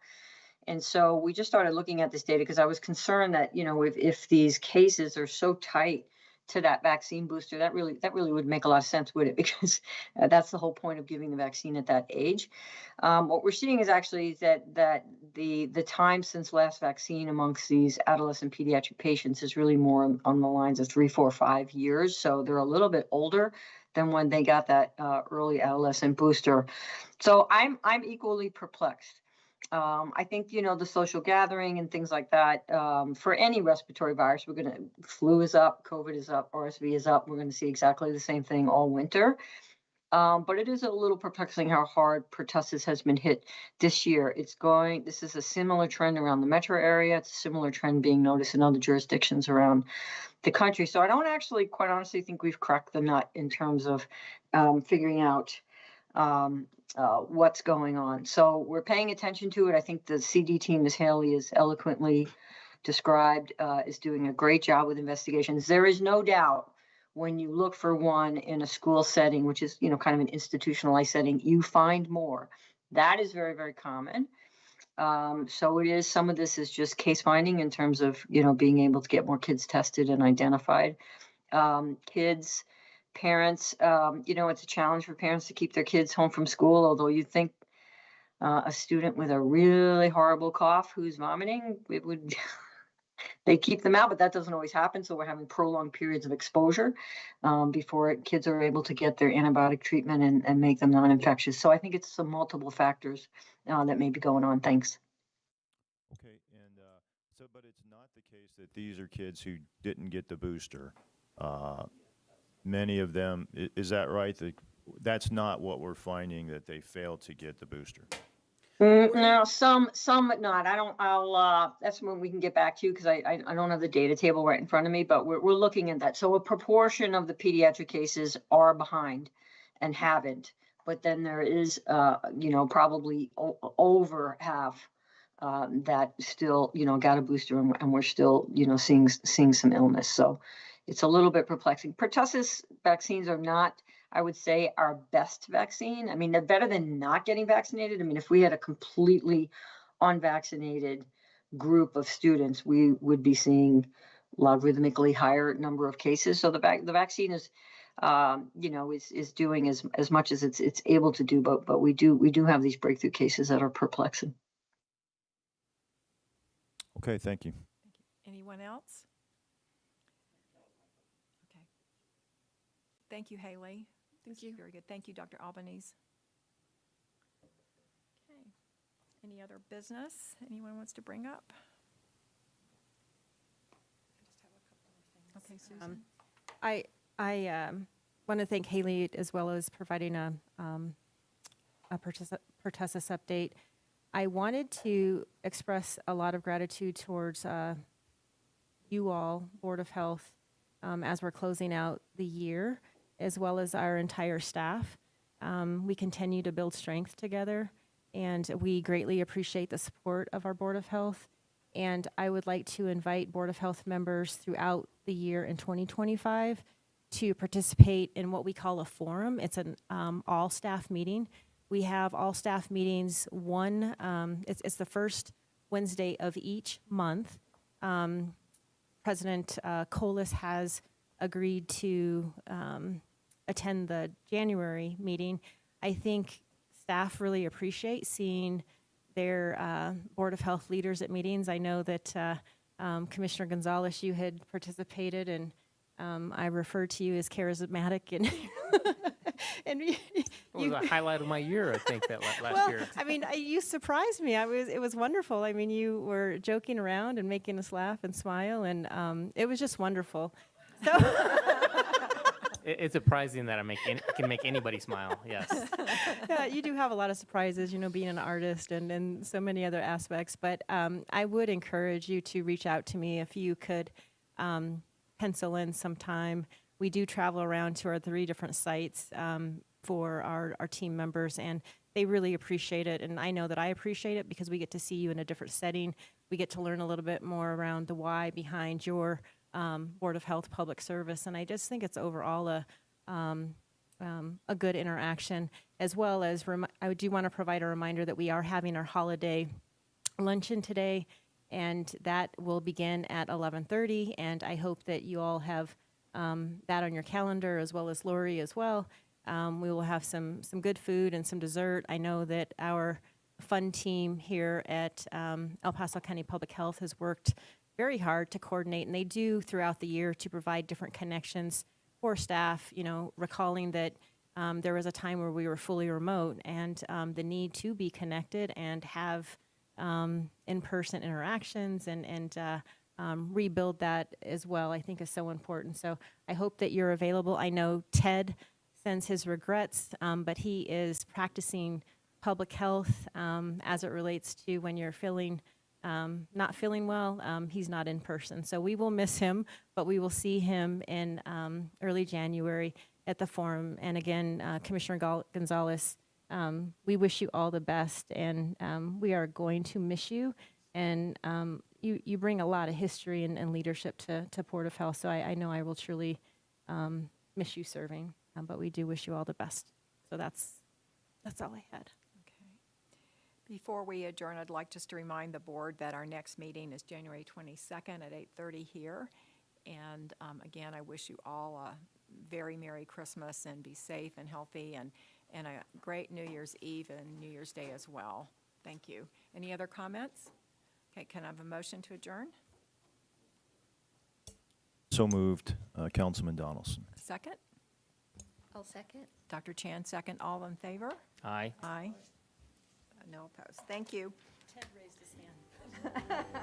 And so we just started looking at this data because I was concerned that, if these cases are so tight to that vaccine booster, that really would make a lot of sense, would it? Because that's the whole point of giving the vaccine at that age. What we're seeing is actually that the time since last vaccine amongst these adolescent pediatric patients is really more on the lines of 3, 4, 5 years. So they're a little bit older than when they got that early adolescent booster. So I'm equally perplexed. I think, the social gathering and things like that, for any respiratory virus, flu is up, COVID is up, RSV is up. We're going to see exactly the same thing all winter. But it is a little perplexing how hard pertussis has been hit this year. This is a similar trend around the metro area. It's a similar trend being noticed in other jurisdictions around the country. So I don't actually, quite honestly, think we've cracked the nut in terms of figuring out what's going on. So we're paying attention to it. I think the CD team, as Haley has eloquently described, is doing a great job with investigations. There is no doubt when you look for one in a school setting, which is, kind of an institutionalized setting, you find more. That is very, very common. So it is, some of this is just case finding in terms of, being able to get more kids tested and identified. Kids, parents, it's a challenge for parents to keep their kids home from school, although you think a student with a really horrible cough who's vomiting, it would they keep them out, but that doesn't always happen. So we're having prolonged periods of exposure before kids are able to get their antibiotic treatment and make them non-infectious. So I think it's some multiple factors that may be going on. Thanks. Okay, and but it's not the case that these are kids who didn't get the booster. Many of them, is that right? That's not what we're finding, that they failed to get the booster. No, some, but not. That's when we can get back to you because I don't have the data table right in front of me, but we're looking at that. So a proportion of the pediatric cases are behind and haven't, but then there is, probably over half that still, got a booster and we're still, seeing some illness. So it's a little bit perplexing. Pertussis vaccines are not, I would say, our best vaccine. I mean, they're better than not getting vaccinated. I mean, if we had a completely unvaccinated group of students, we would be seeing logarithmically higher number of cases. So the vaccine is, is doing as much as it's able to do, but we do have these breakthrough cases that are perplexing. Okay, thank you. Anyone else? Okay. Thank you, Haley. Thank you. Very good. Thank you, Dr. Albanese. Okay. Any other business anyone wants to bring up? Okay, Susan. I want to thank Haley as well as providing a pertussis update. I wanted to express a lot of gratitude towards you all, Board of Health, as we're closing out the year, as well as our entire staff. We continue to build strength together, and we greatly appreciate the support of our Board of Health. And I would like to invite Board of Health members throughout the year in 2025 to participate in what we call a forum. It's an all-staff meeting. We have all-staff meetings, it's the first Wednesday of each month. President Colas has agreed to attend the January meeting. I think staff really appreciate seeing their Board of Health leaders at meetings. I know that Commissioner Gonzalez, you had participated, and I referred to you as charismatic, and It was a highlight of my year, I think, that last year. I mean, you surprised me. It was wonderful. I mean, you were joking around and making us laugh and smile, and it was just wonderful. So It's surprising that I can make anybody smile. Yes. yeah, you do have a lot of surprises, being an artist and so many other aspects. But I would encourage you to reach out to me if you could pencil in some time. We do travel around to our 3 different sites for our team members, and they really appreciate it. And I know that I appreciate it because we get to see you in a different setting. We get to learn a little bit more around the why behind your Board of Health public service. And I just think it's overall a good interaction, as well as I do want to provide a reminder that we are having our holiday luncheon today, and that will begin at 11:30. And I hope that you all have that on your calendar, as well as Lori as well. We will have some good food and some dessert. I know that our fun team here at El Paso County Public Health has worked very hard to coordinate, and they do throughout the year to provide different connections for staff, recalling that there was a time where we were fully remote, and the need to be connected and have in-person interactions and rebuild that as well, I think is so important. So I hope that you're available. I know Ted sends his regrets, but he is practicing public health as it relates to when you're not feeling well. He's not in person. So we will miss him, but we will see him in early January at the forum. And again, Commissioner Gonzalez, we wish you all the best, and we are going to miss you. And you bring a lot of history and leadership to Port of Health, so I know I will truly miss you serving, but we do wish you all the best. So that's all I had. Before we adjourn, I'd like just to remind the board that our next meeting is January 22nd at 8:30 here. And again, I wish you all a very Merry Christmas and be safe and healthy, and a great New Year's Eve and New Year's Day as well. Thank you. Any other comments? Okay, can I have a motion to adjourn? So moved, Councilman Donaldson. Second? I'll second. Dr. Chan, second. All in favor? Aye. Aye. No opposed. Thank you. Ted raised his hand.